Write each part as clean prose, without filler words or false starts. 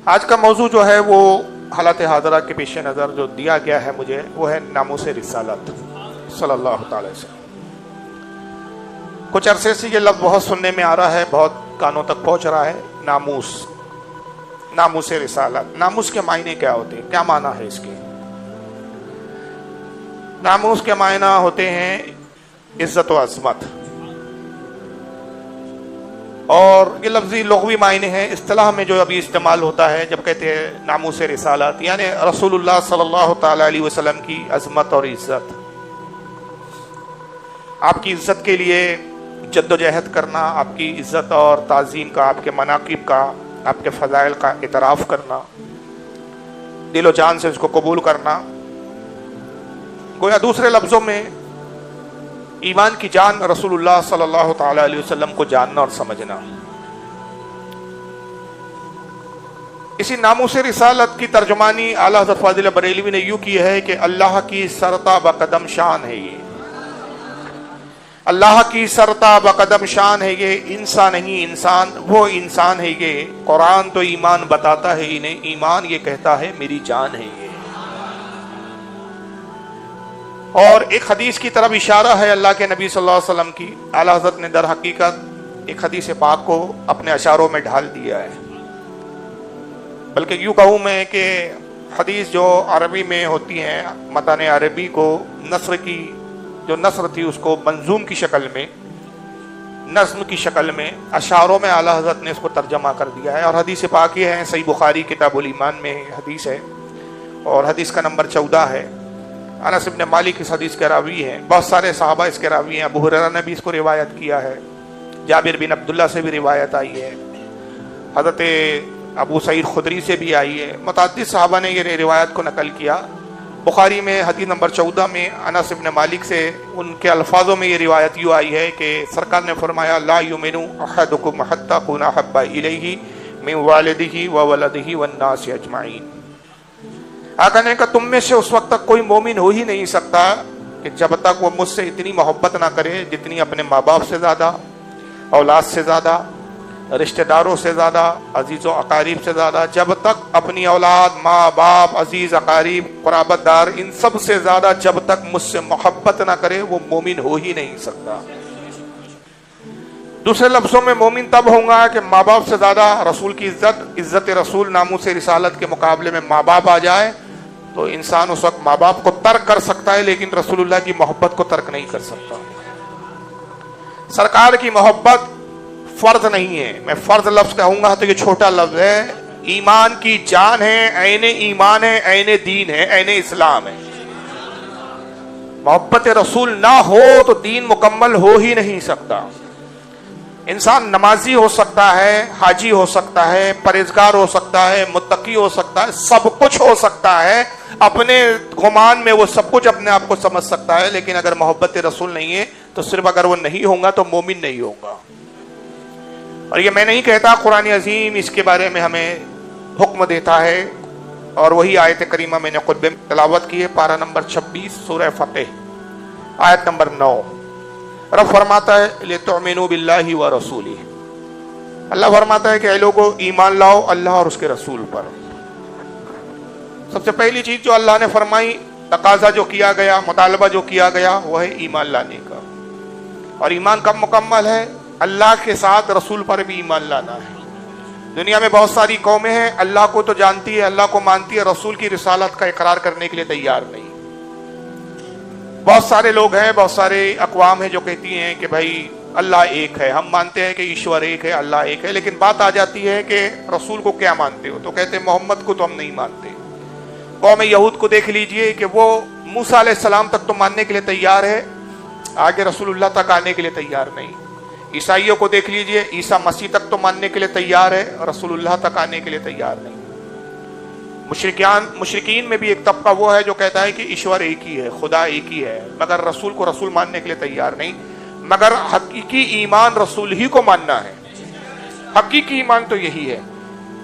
آج کا موضوع جو ہے وہ حالات حاضرہ کے پیش نظر جو دیا گیا ہے مجھے، وہ ہے ناموس رسالت صلی اللہ تعالی وسلم۔ کچھ عرصے سے یہ لفظ بہت سننے میں آ رہا ہے، بہت کانوں تک پہنچ رہا ہے۔ ناموس رسالت، ناموس کے معنی کیا ہوتے ہیں، کیا معنی ہے اس کے؟ ناموس کے معنی ہوتے ہیں عزت و عظمت، اور یہ لفظی لغوی معنی ہے۔ اصطلاح میں جو ابھی استعمال ہوتا ہے جب کہتے ہیں ناموس رسالت، یعنی رسول اللہ صلی اللہ تعالی علیہ وسلم کی عظمت اور عزت، آپ کی عزت کے لیے جد و جہد کرنا، آپ کی عزت اور تعظیم کا، آپ کے مناقب کا، آپ کے فضائل کا اعتراف کرنا، دل و جان سے اس کو قبول کرنا، گویا دوسرے لفظوں میں ایمان کی جان رسول اللہ صلی اللہ تعالی علیہ وسلم کو جاننا اور سمجھنا۔ اسی ناموس رسالت کی ترجمانی اعلیٰ حضرت فاضل بریلوی نے یوں کی ہے کہ اللہ کی سرتا بقدم شان ہے یہ، اللہ کی سرتا بقدم شان ہے یہ، انسان نہیں انسان، وہ انسان ہے یہ، قرآن تو ایمان بتاتا ہے انہیں، ایمان یہ کہتا ہے میری جان ہے یہ۔ اور ایک حدیث کی طرف اشارہ ہے اللہ کے نبی صلی اللہ علیہ وسلم کی۔ اعلیٰ حضرت نے در حقیقت ایک حدیث پاک کو اپنے اشاروں میں ڈھال دیا ہے، بلکہ یوں کہوں میں کہ حدیث جو عربی میں ہوتی ہیں، متن عربی کو نثر کی جو نثر تھی اس کو منظوم کی شکل میں، نظم کی شکل میں، اشاروں میں اعلیٰ حضرت نے اس کو ترجمہ کر دیا ہے۔ اور حدیث پاک یہ ہے، صحیح بخاری کتاب الایمان میں حدیث ہے، اور حدیث کا نمبر 14 ہے۔ انس بن مالک اس حدیث کے راوی ہیں، بہت سارے صحابہ اس کے راوی ہیں، ابو ہریرہ نے بھی اس کو روایت کیا ہے، جابر بن عبداللہ سے بھی روایت آئی ہے، حضرت ابو سعید خدری سے بھی آئی ہے، متعدد صحابہ نے یہ روایت کو نقل کیا۔ بخاری میں حدیث نمبر 14 میں انس بن مالک سے ان کے الفاظوں میں یہ روایت یوں آئی ہے کہ سرکار نے فرمایا لا یؤمن احدکم حتی اکون احب الیہ من والدہ وولدہ والناس اجمعین۔ آقا نے کہا تم میں سے اس وقت تک کوئی مومن ہو ہی نہیں سکتا کہ جب تک وہ مجھ سے اتنی محبت نہ کرے جتنی اپنے ماں باپ سے زیادہ، اولاد سے زیادہ، رشتہ داروں سے زیادہ، عزیز و اقارب سے زیادہ، جب تک اپنی اولاد، ماں باپ، عزیز اقارب، قرابت دار، ان سب سے زیادہ جب تک مجھ سے محبت نہ کرے وہ مومن ہو ہی نہیں سکتا۔ دوسرے لفظوں میں مومن تب ہوں گا کہ ماں باپ سے زیادہ رسول کی عزت رسول ناموس رسالت کے مقابلے میں ماں باپ آ جائے تو انسان اس وقت ماں باپ کو ترک کر سکتا ہے، لیکن رسول اللہ کی محبت کو ترک نہیں کر سکتا۔ سرکار کی محبت فرض نہیں ہے، میں فرض لفظ کہوں گا تو یہ چھوٹا لفظ ہے، ایمان کی جان ہے، عین ایمان ہے، عین دین ہے، عین اسلام ہے۔ محبت رسول نہ ہو تو دین مکمل ہو ہی نہیں سکتا۔ انسان نمازی ہو سکتا ہے، حاجی ہو سکتا ہے، پرہیزگار ہو سکتا ہے، متقی ہو سکتا ہے، سب کچھ ہو سکتا ہے، اپنے گمان میں وہ سب کچھ اپنے آپ کو سمجھ سکتا ہے، لیکن اگر محبت رسول نہیں ہے تو صرف اگر وہ نہیں ہوگا تو مومن نہیں ہوگا۔ اور یہ میں نہیں کہتا، قرآن عظیم اس کے بارے میں ہمیں حکم دیتا ہے، اور وہی آیت کریمہ میں نے خطبے میں تلاوت کی ہے، پارہ نمبر 26 سورہ فتح آیت نمبر 9۔ رب فرماتا ہے لِتُؤْمِنُوا بِاللَّهِ وَرَسُولِهِ، اللہ فرماتا ہے کہ اے لوگو ایمان لاؤ اللہ اور اس کے رسول پر۔ سب سے پہلی چیز جو اللہ نے فرمائی، تقاضا جو کیا گیا، مطالبہ جو کیا گیا، وہ ہے ایمان لانے کا۔ اور ایمان کب مکمل ہے؟ اللہ کے ساتھ رسول پر بھی ایمان لانا ہے۔ دنیا میں بہت ساری قومیں ہیں، اللہ کو تو جانتی ہے، اللہ کو مانتی ہے، رسول کی رسالت کا اقرار کرنے کے لیے تیار نہیں۔ بہت سارے لوگ ہیں، بہت سارے اقوام ہیں جو کہتی ہیں کہ بھائی اللہ ایک ہے، ہم مانتے ہیں کہ ایشور ایک ہے، اللہ ایک ہے، لیکن بات آ جاتی ہے کہ رسول کو کیا مانتے ہو، تو کہتے ہیں محمد کو تو ہم نہیں مانتے۔ قوم یہود کو دیکھ لیجئے کہ وہ موسیٰ علیہ السلام تک تو ماننے کے لیے تیار ہے، آگے رسول اللہ تک آنے کے لیے تیار نہیں۔ عیسائیوں کو دیکھ لیجئے، عیسیٰ مسیح تک تو ماننے کے لیے تیار ہے، رسول اللہ تک آنے کے لیے تیار نہیں۔ مشرکین میں بھی ایک طبقہ وہ ہے جو کہتا ہے کہ ایشور ایک ہی ہے، خدا ایک ہی ہے، مگر رسول کو رسول ماننے کے لیے تیار نہیں۔ مگر حقیقی ایمان رسول ہی کو ماننا ہے، حقیقی ایمان تو یہی ہے۔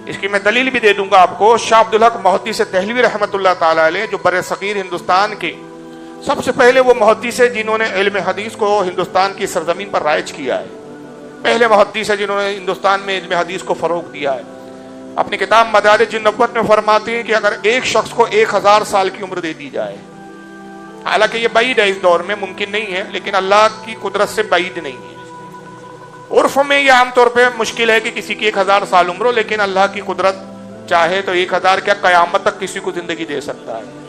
اس کی میں دلیل بھی دے دوں گا آپ کو۔ شاہ عبدالحق محدث دہلوی رحمۃ اللہ تعالی علیہ، جو بر صغیر ہندوستان کے سب سے پہلے وہ محدث ہے جنہوں نے علم حدیث کو ہندوستان کی سرزمین پر رائج کیا ہے، پہلے محدث ہے جنہوں نے ہندوستان میں علم حدیث کو فروغ دیا ہے۔ اپنی کتاب مدارج النبوت میں فرماتے ہیں کہ اگر ایک شخص کو 1000 سال کی عمر دے دی جائے، حالانکہ یہ بعید ہے، اس دور میں ممکن نہیں ہے، لیکن اللہ کی قدرت سے بعید نہیں ہے۔ عرف میں یہ عام طور پہ مشکل ہے کہ کسی کی 1000 سال عمر ہو، لیکن اللہ کی قدرت چاہے تو 1000 کیا قیامت تک کسی کو زندگی دے سکتا ہے۔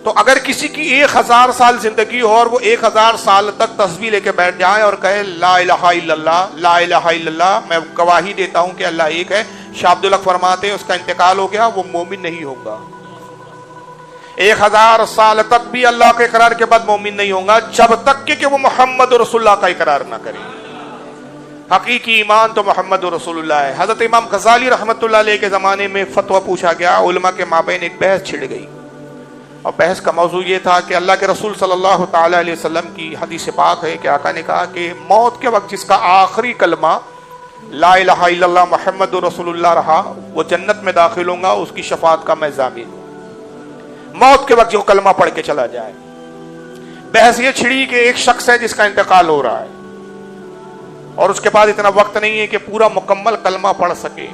تو اگر کسی کی 1000 سال زندگی ہو اور وہ 1000 سال تک تسبیح لے کے بیٹھ جائے اور کہے لا الہ الا اللہ، لا الہ الا اللہ، میں گواہی دیتا ہوں کہ اللہ ایک ہے، شاہ عبد الحق فرماتے ہیں اس کا انتقال ہو گیا، وہ مومن نہیں ہوگا۔ 1000 سال تک بھی اللہ کے اقرار کے بعد مومن نہیں ہوگا، جب تک کہ وہ محمد رسول اللہ کا اقرار نہ کرے۔ حقیقی ایمان تو محمد رسول اللہ ہے۔ حضرت امام غزالی رحمۃ اللہ علیہ کے زمانے میں فتویٰ پوچھا گیا، علماء کے مابین ایک بحث چھڑ گئی، اور بحث کا موضوع یہ تھا کہ اللہ کے رسول صلی اللہ تعالی علیہ وسلم کی حدیث پاک ہے کہ آقا نے کہا کہ موت کے وقت جس کا آخری کلمہ لا الہ الا اللہ محمد رسول اللہ رہا، وہ جنت میں داخل ہوں گا، اس کی شفاعت کا میں ضامن ہوں۔ موت کے وقت جو کلمہ پڑھ کے چلا جائے۔ بحث یہ چھڑی کہ ایک شخص ہے جس کا انتقال ہو رہا ہے اور اس کے بعد اتنا وقت نہیں ہے کہ پورا مکمل کلمہ پڑھ سکے،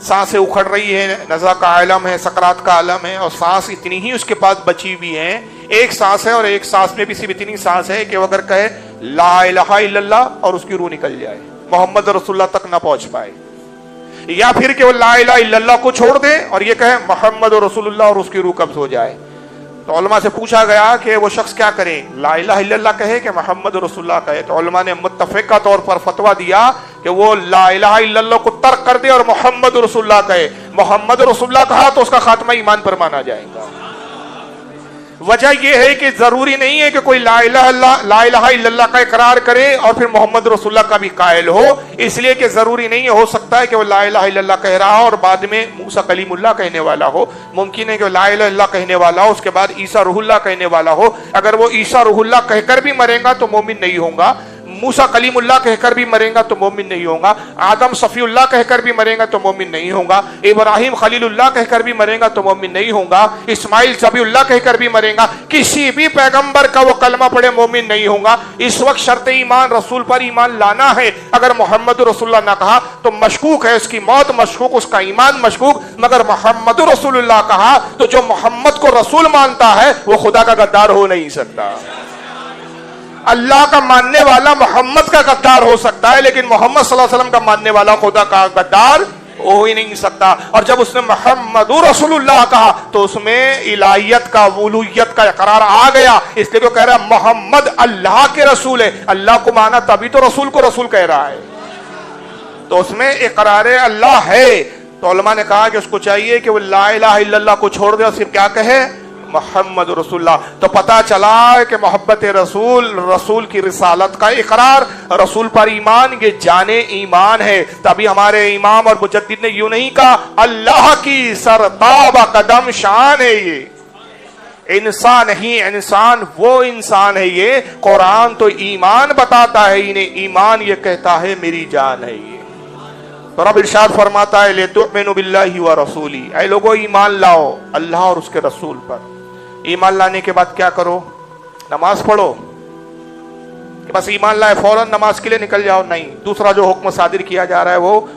سانسیں اکھڑ رہی ہے، نزع کا عالم ہے، سکرات کا عالم ہے، اور سانس اتنی ہی اس کے پاس بچی ہوئی ہے، ایک سانس ہے اور ایک سانس میں بھی صرف اتنی سانس ہے کہ وہ اگر کہے لا الہ الا اللہ اور اس کی روح نکل جائے، محمد رسول اللہ تک نہ پہنچ پائے، یا پھر کہ وہ لا الہ الا اللہ کو چھوڑ دے اور یہ کہے محمد رسول اللہ اور اس کی روح قبض ہو جائے۔ تو علماء سے پوچھا گیا کہ وہ شخص کیا کرے، لا الہ الا اللہ کہے کہ محمد رسول اللہ کہے؟ تو علماء نے متفقہ طور پر فتویٰ دیا کہ وہ لا الہ الا اللہ کو ترک کر دے اور محمد رسول اللہ کہے۔ محمد رسول اللہ کہا تو اس کا خاتمہ ایمان پر مانا جائے گا۔ وجہ یہ ہے کہ ضروری نہیں ہے کہ کوئی لا الہ الا اللہ کا اقرار کرے اور پھر محمد رسول اللہ کا بھی قائل ہو، اس لیے کہ ضروری نہیں ہو سکتا ہے کہ وہ لا الہ الا اللہ کہہ رہا ہو اور بعد میں موسیٰ کلیم اللہ کہنے والا ہو، ممکن ہے کہ وہ لا الہ الا اللہ کہنے والا ہو، اس کے بعد عیسیٰ روح اللہ کہنے والا ہو، اگر وہ عیسیٰ روح اللہ کہہ کر بھی مرے گا تو مومن نہیں ہوگا، موسیٰ کلیم اللہ کہہ کر بھی مرے گا تو مومن نہیں ہوگا، آدم صفی اللہ کہہ کر بھی مرے گا تو مومن نہیں ہوگا، ابراہیم خلیل اللہ کہہ کر بھی مرے گا تو مومن نہیں ہوگا، اسماعیل ذبیح اللہ کہہ کر بھی مرے گا، کسی بھی پیغمبر کا وہ کلمہ پڑھے مومن نہیں ہوگا۔ اس وقت شرط ایمان رسول پر ایمان لانا ہے، اگر محمد رسول اللہ نہ کہا تو مشکوک ہے، اس کی موت مشکوک، اس کا ایمان مشکوک، مگر محمد رسول اللہ کہا تو جو محمد کو رسول مانتا ہے وہ خدا کا غدار ہو نہیں سکتا۔ اللہ کا ماننے والا محمد کا غدار ہو سکتا ہے، لیکن محمد صلی اللہ علیہ وسلم کا ماننے والا خدا کا غدار ہو ہی نہیں سکتا۔ اور جب اس نے محمد رسول اللہ کہا تو اس میں الہیت کا، اولوہیت کا اقرار آ گیا، اس لیے وہ کہہ رہا ہے محمد اللہ کے رسول ہے، اللہ کو مانا تبھی تو رسول کو رسول کہہ رہا ہے، تو اس میں اقرار اللہ ہے۔ تو علماء نے کہا کہ اس کو چاہیے کہ وہ لا الہ الا اللہ کو چھوڑ دے اور صرف کیا کہے، محمد رسول اللہ۔ تو پتا چلا کہ محبت رسول، رسول کی رسالت کا اقرار، رسول پر ایمان، یہ جان ایمان ہے۔ تبھی ہمارے امام اور مجدد نے یوں نہیں کہا اللہ کی سرتابہ قدم شان ہے، یہ انسان ہی انسان، وہ انسان ہے، یہ قرآن تو ایمان بتاتا ہے انہیں، ایمان یہ کہتا ہے میری جان ہے یہ۔ تو رب ارشاد فرماتا ہے لِتُؤْمِنُوا بِاللَّهِ وَرَسُولِهِ، اے لوگو ایمان لاؤ اللہ اور اس کے رسول پر۔ ایمان لانے کے بعد کیا کرو؟ نماز پڑھو، کہ بس ایمان لائے فوراً نماز کے لیے نکل جاؤ، نہیں۔ دوسرا جو حکم صادر کیا جا رہا ہے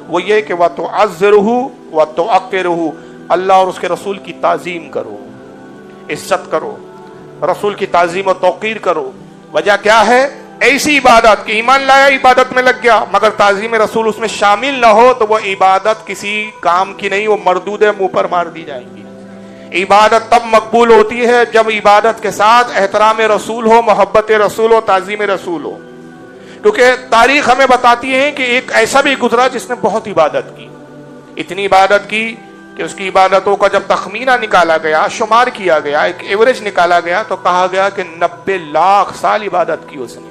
وہ یہ کہ وَتُعَزِّرُهُ وَتُعَقِّرُهُ، اللہ اور اس کے رسول کی تعظیم کرو، عزت کرو، رسول کی تعظیم و توقیر کرو۔ وجہ کیا ہے؟ ایسی عبادت کہ ایمان لایا عبادت میں لگ گیا مگر تعظیم رسول اس میں شامل نہ ہو تو وہ عبادت کسی کام کی نہیں، وہ مردود منہ پر مار دی جائیں گی۔ عبادت تب مقبول ہوتی ہے جب عبادت کے ساتھ احترام رسول ہو، محبت رسول ہو، تعظیم رسول ہو، کیونکہ تاریخ ہمیں بتاتی ہے کہ ایک ایسا بھی گزرا جس نے بہت عبادت کی، اتنی عبادت کی کہ اس کی عبادتوں کا جب تخمینہ نکالا گیا، شمار کیا گیا، ایک ایوریج نکالا گیا تو کہا گیا کہ 90 لاکھ سال عبادت کی اس نے۔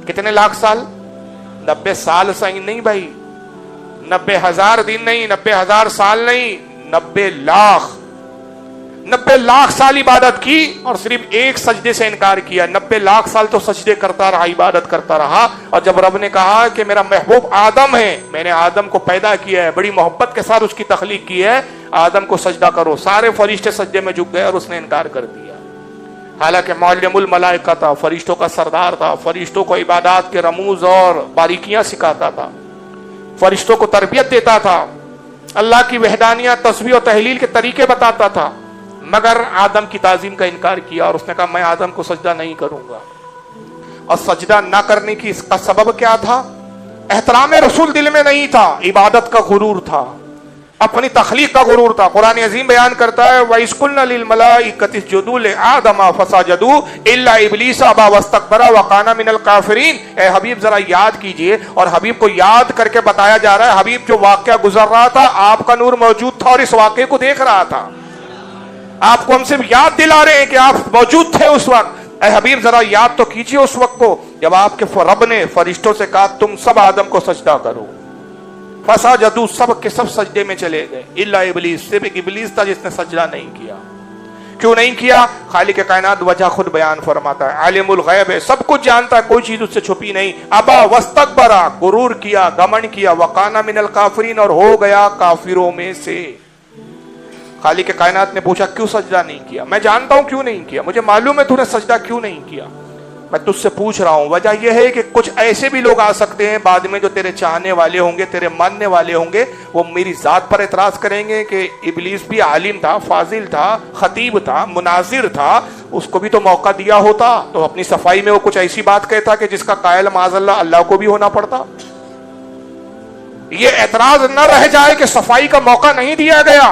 کتنے لاکھ سال؟ 90 سال صحیح نہیں بھائی، 90,000 دن نہیں، 90,000 سال نہیں، 90 لاکھ 90 لاکھ سال عبادت کی اور صرف ایک سجدے سے انکار کیا۔ 90 لاکھ سال تو سجدے کرتا رہا، عبادت کرتا رہا، اور جب رب نے کہا کہ میرا محبوب آدم ہے، میں نے آدم کو پیدا کیا ہے، بڑی محبت کے ساتھ اس کی تخلیق کی ہے، آدم کو سجدہ کرو، سارے فرشتے سجدے میں جھک گئے اور اس نے انکار کر دیا۔ حالانکہ معلم الملائکہ تھا، فرشتوں کا سردار تھا، فرشتوں کو عبادات کے رموز اور باریکیاں سکھاتا تھا، فرشتوں کو تربیت دیتا تھا، اللہ کی وحدانیت تسبیح و تحلیل کے طریقے بتاتا تھا، مگر آدم کی تعظیم کا انکار کیا اور اس نے کہا میں آدم کو سجدہ نہیں کروں گا۔ اور سجدہ نہ کرنے کی اس کا سبب کیا تھا؟ احترام رسول دل میں نہیں تھا، عبادت کا غرور تھا، اپنی تخلیق کا غرور تھا۔ قرآن عظیم بیان کرتا ہے وَإِذْ قُلْنَا لِلْمَلَائِكَةِ اسْجُدُوا لِآدَمَ فَسَجَدُوا إِلَّا إِبْلِيسَ أَبَىٰ وَاسْتَكْبَرَ وَكَانَ مِنَ الْكَافِرِينَ۔ اے حبیب ذرا یاد کیجئے، اور حبیب کو یاد کر کے بتایا جا رہا ہے، حبیب جو واقعہ گزر رہا تھا آپ کا نور موجود تھا اور اس واقعے کو دیکھ رہا تھا۔ آپ کو ہم صرف یاد دلا رہے ہیں کہ آپ موجود تھے اس وقت۔ اے حبیب ذرا یاد تو کیجئے اس وقت کو جب آپ کے رب نے فرشتوں سے کہا تم سب آدم کو سجدہ کرو، فسجدوا، سب کے سب سجدے میں چلے گئے، الا ابلیس، صرف ایک ابلیس تھا جس نے سجدہ نہیں کیا۔ کیوں نہیں کیا؟ خالق کائنات وجہ خود بیان فرماتا ہے، عالم الغیب ہے، سب کچھ جانتا ہے، کوئی چیز اس سے چھپی نہیں۔ ابا واستکبر، غرور کیا، گھمنڈ کیا، وکانا من الکافرین، اور ہو گیا کافروں میں سے۔ خالق کائنات نے پوچھا کیوں سجدہ نہیں کیا؟ میں جانتا ہوں کیوں نہیں کیا، مجھے معلوم ہے تو نے سجدہ کیوں نہیں کیا، میں تجھ سے پوچھ رہا ہوں۔ وجہ یہ ہے کہ کچھ ایسے بھی لوگ آ سکتے ہیں بعد میں جو تیرے چاہنے والے ہوں گے، تیرے ماننے والے ہوں گے، وہ میری ذات پر اعتراض کریں گے کہ ابلیس بھی عالم تھا، فاضل تھا، خطیب تھا، مناظر تھا، اس کو بھی تو موقع دیا ہوتا تو اپنی صفائی میں وہ کچھ ایسی بات کہتا کہ جس کا قائل معاذ اللہ کو بھی ہونا پڑتا۔ یہ اعتراض نہ رہ جائے کہ صفائی کا موقع نہیں دیا گیا،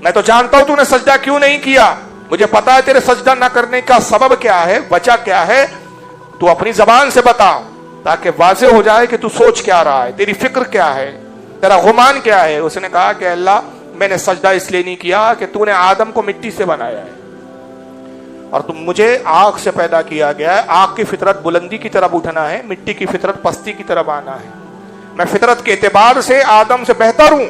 میں تو جانتا ہوں تو نے سجدہ کیوں نہیں کیا، مجھے پتا ہے تیرے سجدہ نہ کرنے کا سبب کیا ہے، وجہ کیا ہے، تو اپنی زبان سے بتا تاکہ واضح ہو جائے کہ تو سوچ کیا رہا ہے، تیری فکر کیا ہے، تیرا گمان کیا ہے۔ اس نے کہا کہ اللہ میں نے سجدہ اس لیے نہیں کیا کہ تو نے آدم کو مٹی سے بنایا ہے اور تم مجھے آگ سے پیدا کیا گیا ہے، آگ کی فطرت بلندی کی طرف اٹھنا ہے، مٹی کی فطرت پستی کی طرف آنا ہے۔ میں فطرت کے اعتبار سے آدم سے بہتر ہوں،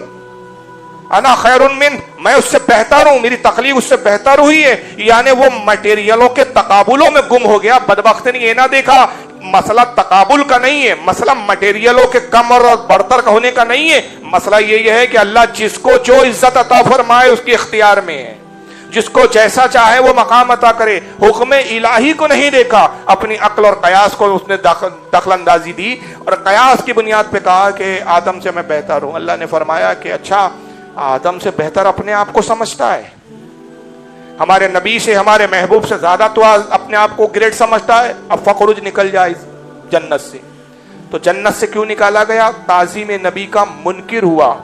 انا خیر من، میں اس سے بہتر ہوں، میری تخلیق اس سے بہتر ہوئی ہے، یعنی وہ مٹیریلوں کے تقابلوں میں گم ہو گیا۔ بدبخت نے یہ نہ دیکھا مسئلہ تقابل کا نہیں ہے، مسئلہ مٹیریلوں کے کم اور برتر ہونے کا نہیں ہے، مسئلہ یہ ہے کہ اللہ جس کو جو عزت عطا فرمائے اس کے اختیار میں ہے، جس کو جیسا چاہے وہ مقام عطا کرے۔ حکم الہی کو نہیں دیکھا، اپنی عقل اور قیاس کو اس نے دخل اندازی دی اور قیاس کی بنیاد پہ کہا کہ آدم سے میں بہتر ہوں۔ اللہ نے فرمایا کہ اچھا آدم سے بہتر اپنے آپ کو سمجھتا ہے، ہمارے نبی سے، ہمارے محبوب سے زیادہ تو اپنے آپ کو گریٹ سمجھتا ہے، اب فخرج نکل جائے جنت سے۔ تو جنت سے کیوں نکالا گیا؟ تعظیم نبی کا منکر ہوا۔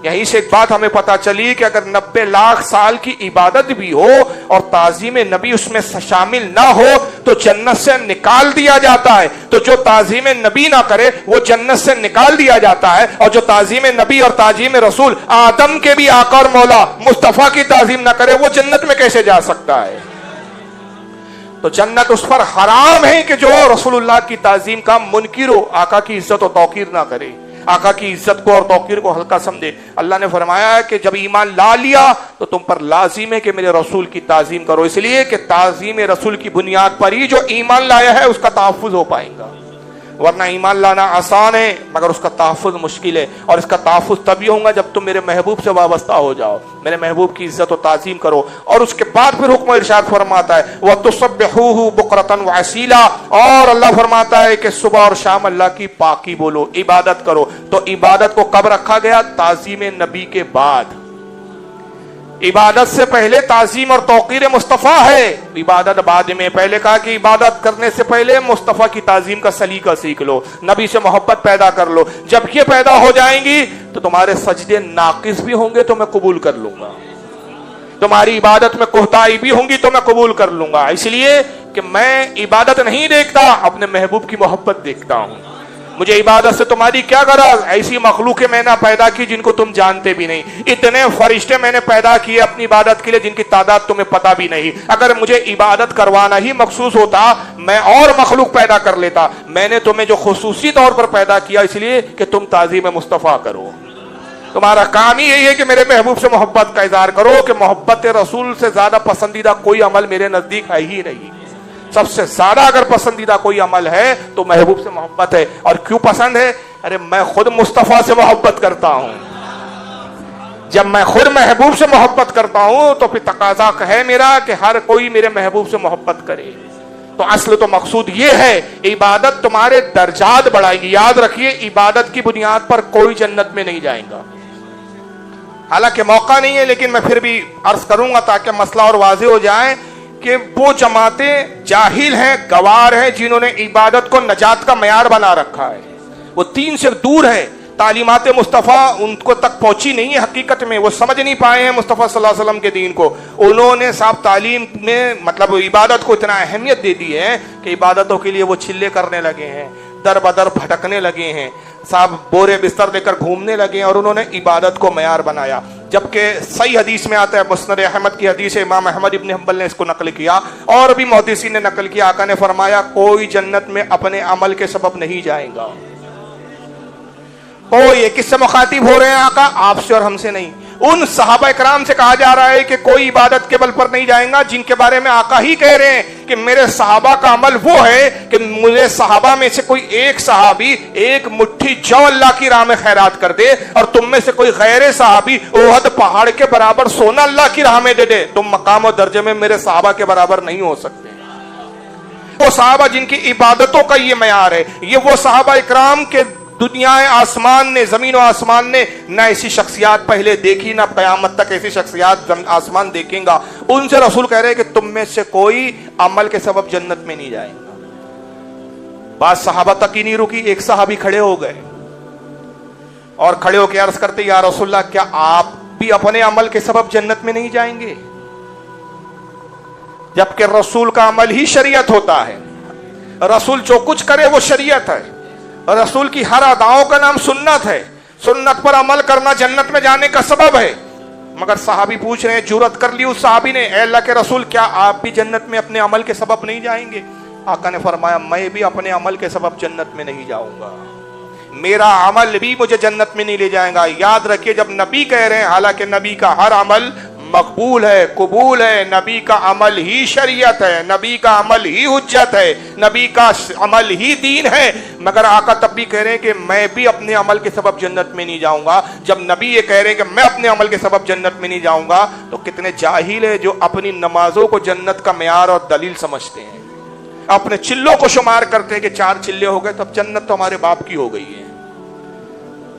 یہیں سے ایک بات ہمیں پتہ چلی کہ اگر 90 لاکھ سال کی عبادت بھی ہو اور تعظیم نبی اس میں شامل نہ ہو تو جنت سے نکال دیا جاتا ہے۔ تو جو تعظیم نبی نہ کرے وہ جنت سے نکال دیا جاتا ہے، اور جو تعظیم نبی اور تعظیم رسول، آدم کے بھی آقا اور مولا مصطفیٰ کی تعظیم نہ کرے وہ جنت میں کیسے جا سکتا ہے؟ تو جنت اس پر حرام ہے کہ جو رسول اللہ کی تعظیم کا منکر ہو، آقا کی عزت و توقیر نہ کرے، آقا کی عزت کو اور توقیر کو ہلکا سمجھے۔ اللہ نے فرمایا ہے کہ جب ایمان لا لیا تو تم پر لازم ہے کہ میرے رسول کی تعظیم کرو، اس لیے کہ تعظیم رسول کی بنیاد پر ہی جو ایمان لایا ہے اس کا تحفظ ہو پائے گا، ورنہ ایمان لانا آسان ہے مگر اس کا تحفظ مشکل ہے، اور اس کا تحفظ تبھی ہوگا جب تم میرے محبوب سے وابستہ ہو جاؤ، میرے محبوب کی عزت و تعظیم کرو۔ اور اس کے بعد پھر حکم ارشاد فرماتا ہے وَتُسَبِّحُوهُ بُكْرَةً وَأَصِيلًا، اور اللہ فرماتا ہے کہ صبح اور شام اللہ کی پاکی بولو، عبادت کرو۔ تو عبادت کو کب رکھا گیا؟ تعظیم نبی کے بعد۔ عبادت سے پہلے تعظیم اور توقیر مصطفیٰ ہے، عبادت بعد میں۔ پہلے کہا کہ عبادت کرنے سے پہلے مصطفیٰ کی تعظیم کا سلیقہ سیکھ لو، نبی سے محبت پیدا کر لو۔ جب یہ پیدا ہو جائیں گی تو تمہارے سجدے ناقص بھی ہوں گے تو میں قبول کر لوں گا، تمہاری عبادت میں کوتاہی بھی ہوں گی تو میں قبول کر لوں گا، اس لیے کہ میں عبادت نہیں دیکھتا، اپنے محبوب کی محبت دیکھتا ہوں۔ مجھے عبادت سے تمہاری کیا غرض؟ ایسی مخلوقیں میں نے پیدا کی جن کو تم جانتے بھی نہیں، اتنے فرشتے میں نے پیدا کیے اپنی عبادت کے لیے جن کی تعداد تمہیں پتہ بھی نہیں۔ اگر مجھے عبادت کروانا ہی مخصوص ہوتا میں اور مخلوق پیدا کر لیتا، میں نے تمہیں جو خصوصی طور پر پیدا کیا اس لیے کہ تم تعظیم مصطفیٰ کرو، تمہارا کام ہی یہی ہے کہ میرے محبوب سے محبت کا اظہار کرو، کہ محبت رسول سے زیادہ پسندیدہ کوئی عمل میرے نزدیک ہے ہی نہیں۔ سب سے زیادہ اگر پسندیدہ کوئی عمل ہے تو محبوب سے محبت ہے۔ اور کیوں پسند ہے؟ ارے میں خود مصطفیٰ سے محبت کرتا ہوں، جب میں خود محبوب سے محبت کرتا ہوں تو پھر تقاضا ہے میرا کہ ہر کوئی میرے محبوب سے محبت کرے۔ تو اصل تو مقصود یہ ہے، عبادت تمہارے درجات بڑھائے گی۔ یاد رکھیے عبادت کی بنیاد پر کوئی جنت میں نہیں جائے گا، حالانکہ موقع نہیں ہے لیکن میں پھر بھی عرض کروں گا تاکہ مسئلہ اور واضح ہو جائے کہ وہ جماعتیں جاہل ہیں، گوار ہیں، جنہوں نے عبادت کو نجات کا معیار بنا رکھا ہے، وہ دین سے دور ہے، تعلیمات مصطفیٰ ان کو تک پہنچی نہیں ہے، حقیقت میں وہ سمجھ نہیں پائے ہیں مصطفیٰ صلی اللہ علیہ وسلم کے دین کو. انہوں نے صاحب تعلیم میں مطلب عبادت کو اتنا اہمیت دے دی ہے کہ عبادتوں کے لیے وہ چھلے کرنے لگے ہیں، در بدر بھٹکنے لگے ہیں صاحب، بورے بستر لے کر گھومنے لگے ہیں، اور انہوں نے عبادت کو معیار بنایا. جبکہ صحیح حدیث میں آتا ہے، مسند احمد کی حدیث ہے، امام احمد ابن حنبل نے اس کو نقل کیا اور بھی محدثین نے نقل کیا. آقا نے فرمایا کوئی جنت میں اپنے عمل کے سبب نہیں جائے گا. یہ کس سے مخاطب ہو رہے ہیں آقا؟ آپ سے اور ہم سے نہیں. ان صحابہ اکرام سے کہا جا رہا ہے کہ کوئی عبادت کے بل پر نہیں جائیں گا جن کے بارے میں آقا ہی کہہ رہے ہیں کہ میرے صحابہ کا عمل وہ ہے کہ مجھے صحابہ میں سے کوئی ایک صحابی ایک مٹھی جو اللہ کی راہ میں خیرات کر دے، اور تم میں سے کوئی غیر صحابی احد پہاڑ کے برابر سونا اللہ کی راہ میں دے دے، تم مقام و درجے میں میرے صحابہ کے برابر نہیں ہو سکتے. وہ صحابہ جن کی عبادتوں کا یہ معیار ہے، یہ وہ صحابہ اکرام کے دنیا آسمان نے، زمین و آسمان نے نہ ایسی شخصیات پہلے دیکھی، نہ قیامت تک ایسی شخصیات آسمان دیکھیں گا. ان سے رسول کہہ رہے ہیں کہ تم میں سے کوئی عمل کے سبب جنت میں نہیں جائے گا. بعض صحابہ تک ہی نہیں رکی، ایک صحابی کھڑے ہو گئے اور کھڑے ہو کے عرض کرتے یا رسول اللہ کیا آپ بھی اپنے عمل کے سبب جنت میں نہیں جائیں گے؟ جبکہ رسول کا عمل ہی شریعت ہوتا ہے، رسول جو کچھ کرے وہ شریعت ہے، رسول کی ہر اداؤں کا نام سنت ہے، سنت پر عمل کرنا جنت میں جانے کا سبب ہے. مگر صحابی پوچھ رہے ہیں، جرأت کر لی اس صحابی نے، اے اللہ کے رسول کیا آپ بھی جنت میں اپنے عمل کے سبب نہیں جائیں گے؟ آقا نے فرمایا میں بھی اپنے عمل کے سبب جنت میں نہیں جاؤں گا، میرا عمل بھی مجھے جنت میں نہیں لے جائے گا. یاد رکھیے جب نبی کہہ رہے ہیں، حالانکہ نبی کا ہر عمل مقبول ہے، قبول ہے، نبی کا عمل ہی شریعت ہے، نبی کا عمل ہی حجت ہے، نبی کا عمل ہی دین ہے، مگر آقا تب بھی کہہ رہے ہیں کہ میں بھی اپنے عمل کے سبب جنت میں نہیں جاؤں گا. جب نبی یہ کہہ رہے ہیں کہ میں اپنے عمل کے سبب جنت میں نہیں جاؤں گا، تو کتنے جاہل ہیں جو اپنی نمازوں کو جنت کا معیار اور دلیل سمجھتے ہیں، اپنے چلوں کو شمار کرتے ہیں کہ 4 چلے ہو گئے تب جنت تو ہمارے باپ کی ہو گئی ہے.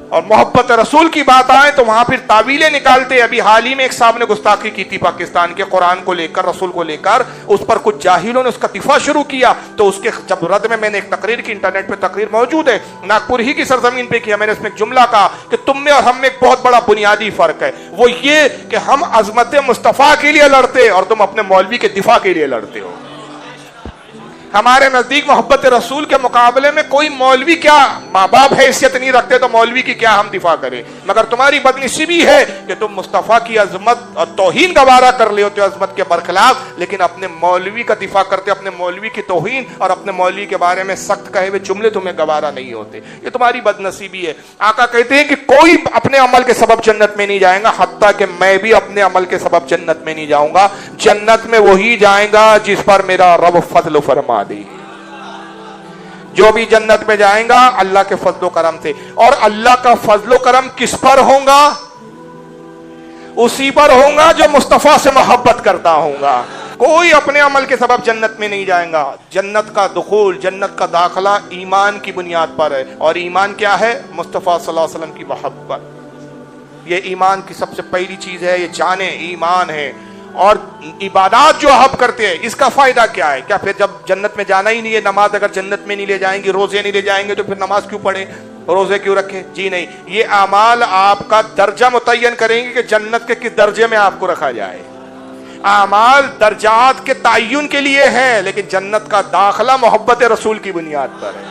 اور محبت رسول کی بات آئے تو وہاں پھر تعویلیں نکالتے. ابھی حال ہی میں ایک صاحب نے گستاخی کی تھی پاکستان کے قرآن کو لے کر، رسول کو لے کر، اس پر کچھ جاہلوں نے اس کا دفاع شروع کیا. تو اس کے جب رد میں نے ایک تقریر کی، انٹرنیٹ پہ تقریر موجود ہے، ناگپور ہی کی سرزمین پہ کیا، میں نے اس میں ایک جملہ کہا کہ تم میں اور ہم میں ایک بہت بڑا بنیادی فرق ہے، وہ یہ کہ ہم عظمت مصطفیٰ کے لیے لڑتے اور تم اپنے مولوی کے دفاع کے لیے لڑتے ہو. ہمارے نزدیک محبت رسول کے مقابلے میں کوئی مولوی کیا ماں باپ حیثیت نہیں رکھتے، تو مولوی کی کیا ہم دفاع کریں. مگر تمہاری بدنصیبی ہے کہ تم مصطفیٰ کی عظمت اور توہین گوارا کر لے ہوتے ہو عظمت کے برخلاف، لیکن اپنے مولوی کا دفاع کرتے، اپنے مولوی کی توہین اور اپنے مولوی کے بارے میں سخت کہے ہوئے جملے تمہیں گوارا نہیں ہوتے. یہ تمہاری بدنصیبی ہے. آقا کہتے ہیں کہ کوئی اپنے عمل کے سبب جنت میں نہیں جائے گا، حتیٰ کہ میں بھی اپنے عمل کے سبب جنت میں نہیں جاؤں گا. جنت میں وہی جائے گا جس پر میرا رب فضل فرما دے. جو بھی جنت میں جائیں گا اللہ کے فضل و کرم سے. اور اللہ کا فضل و کرم کس پر ہوگا؟ اسی پر ہوگا جو مصطفیٰ سے محبت کرتا ہوگا. کوئی اپنے عمل کے سبب جنت میں نہیں جائیں گا. جنت کا دخول، جنت کا داخلہ ایمان کی بنیاد پر ہے. اور ایمان کیا ہے؟ مصطفیٰ صلی اللہ علیہ وسلم کی محبت. یہ ایمان کی سب سے پہلی چیز ہے، یہ جانیں ایمان ہے. اور عبادات جو ہم کرتے ہیں اس کا فائدہ کیا ہے؟ کیا پھر جب جنت میں جانا ہی نہیں ہے، نماز اگر جنت میں نہیں لے جائیں گے، روزے نہیں لے جائیں گے، تو پھر نماز کیوں پڑھیں، روزے کیوں رکھیں؟ جی نہیں، یہ اعمال آپ کا درجہ متعین کریں گے کہ جنت کے کس درجے میں آپ کو رکھا جائے. اعمال درجات کے تعین کے لیے ہیں، لیکن جنت کا داخلہ محبت رسول کی بنیاد پر ہے.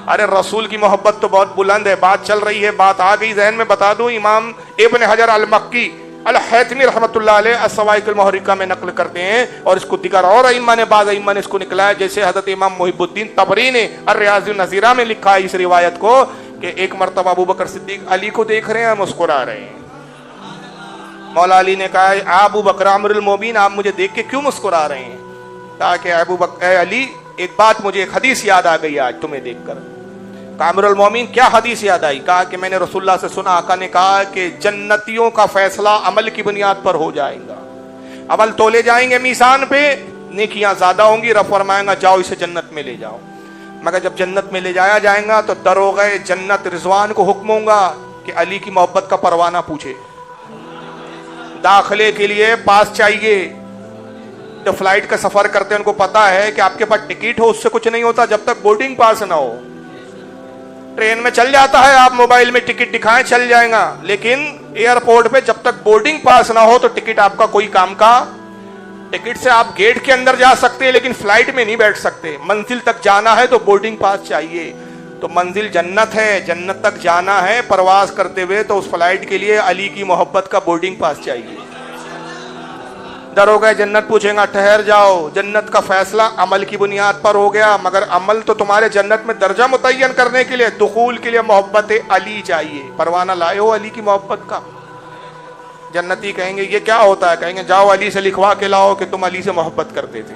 ارے رسول کی محبت تو بہت بلند ہے. بات چل رہی ہے، بات آ گئی ذہن میں، بتا دوں. امام ابن حجر المکی الحیثمی رحمۃ اللہ علیہ الصواعق المحرقہ میں نقل کرتے ہیں، اور اس کو دیگر اور ائمہ نے، بعض ائمہ نے اس کو نکلا ہے، جیسے حضرت امام محب الدین طبری نے الریاض النظیرہ میں لکھا ہے اس روایت کو کہ ایک مرتبہ ابو بکر صدیق علی کو دیکھ رہے ہیں، مسکرا رہے ہیں. مولا علی نے کہا ابو بکر امیر المومنین، آپ مجھے دیکھ کے کیوں مسکرا رہے ہیں؟ کہا کہ ابو بکر، اے علی، ایک بات مجھے، ایک حدیث یاد آ گئی آج تمہیں دیکھ کر. امیر المومنین، کیا حدیث یاد آئی؟ کہا کہ میں نے رسول اللہ سے سنا، آقا نے کہا کہ جنتیوں کا فیصلہ عمل کی بنیاد پر ہو جائے گا. عمل تولے جائیں گے میزان پہ، نیکیاں زیادہ ہوں گی، رب فرمائیں گا جاؤ اسے جنت میں لے جاؤ. مگر جب جنت میں لے جایا جائیں گا تو دروغہ جنت رضوان کو حکم ہوگا کہ علی کی محبت کا پروانہ پوچھے. داخلے کے لیے پاس چاہیے. جو فلائٹ کا سفر کرتے ہیں ان کو پتا ہے کہ آپ کے پاس ٹکٹ ہو اس سے کچھ نہیں ہوتا جب تک بورڈنگ پاس نہ ہو. ٹرین میں چل جاتا ہے, آپ موبائل میں ٹکٹ دکھائیں چل جائے گا, لیکن ایئرپورٹ پہ جب تک بورڈنگ پاس نہ ہو تو ٹکٹ آپ کا کوئی کام کا. ٹکٹ سے آپ گیٹ کے اندر جا سکتے ہیں لیکن فلائٹ میں نہیں بیٹھ سکتے. منزل تک جانا ہے تو بورڈنگ پاس چاہیے. تو منزل جنت ہے, جنت تک جانا ہے پرواز کرتے ہوئے, تو اس فلائٹ کے لیے علی کی محبت کا بورڈنگ پاس چاہیے. دروگہ جنت پوچھیں گا ٹھہر جاؤ, جنت کا فیصلہ عمل کی بنیاد پر ہو گیا, مگر عمل تو تمہارے جنت میں درجہ متعین کرنے کے لیے دخول کے لیے محبت علی چاہیے. پروانہ لائے ہو علی کی محبت کا؟ جنتی کہیں گے یہ کیا ہوتا ہے؟ کہیں گے جاؤ علی سے لکھوا کے لاؤ کہ تم علی سے محبت کرتے تھے.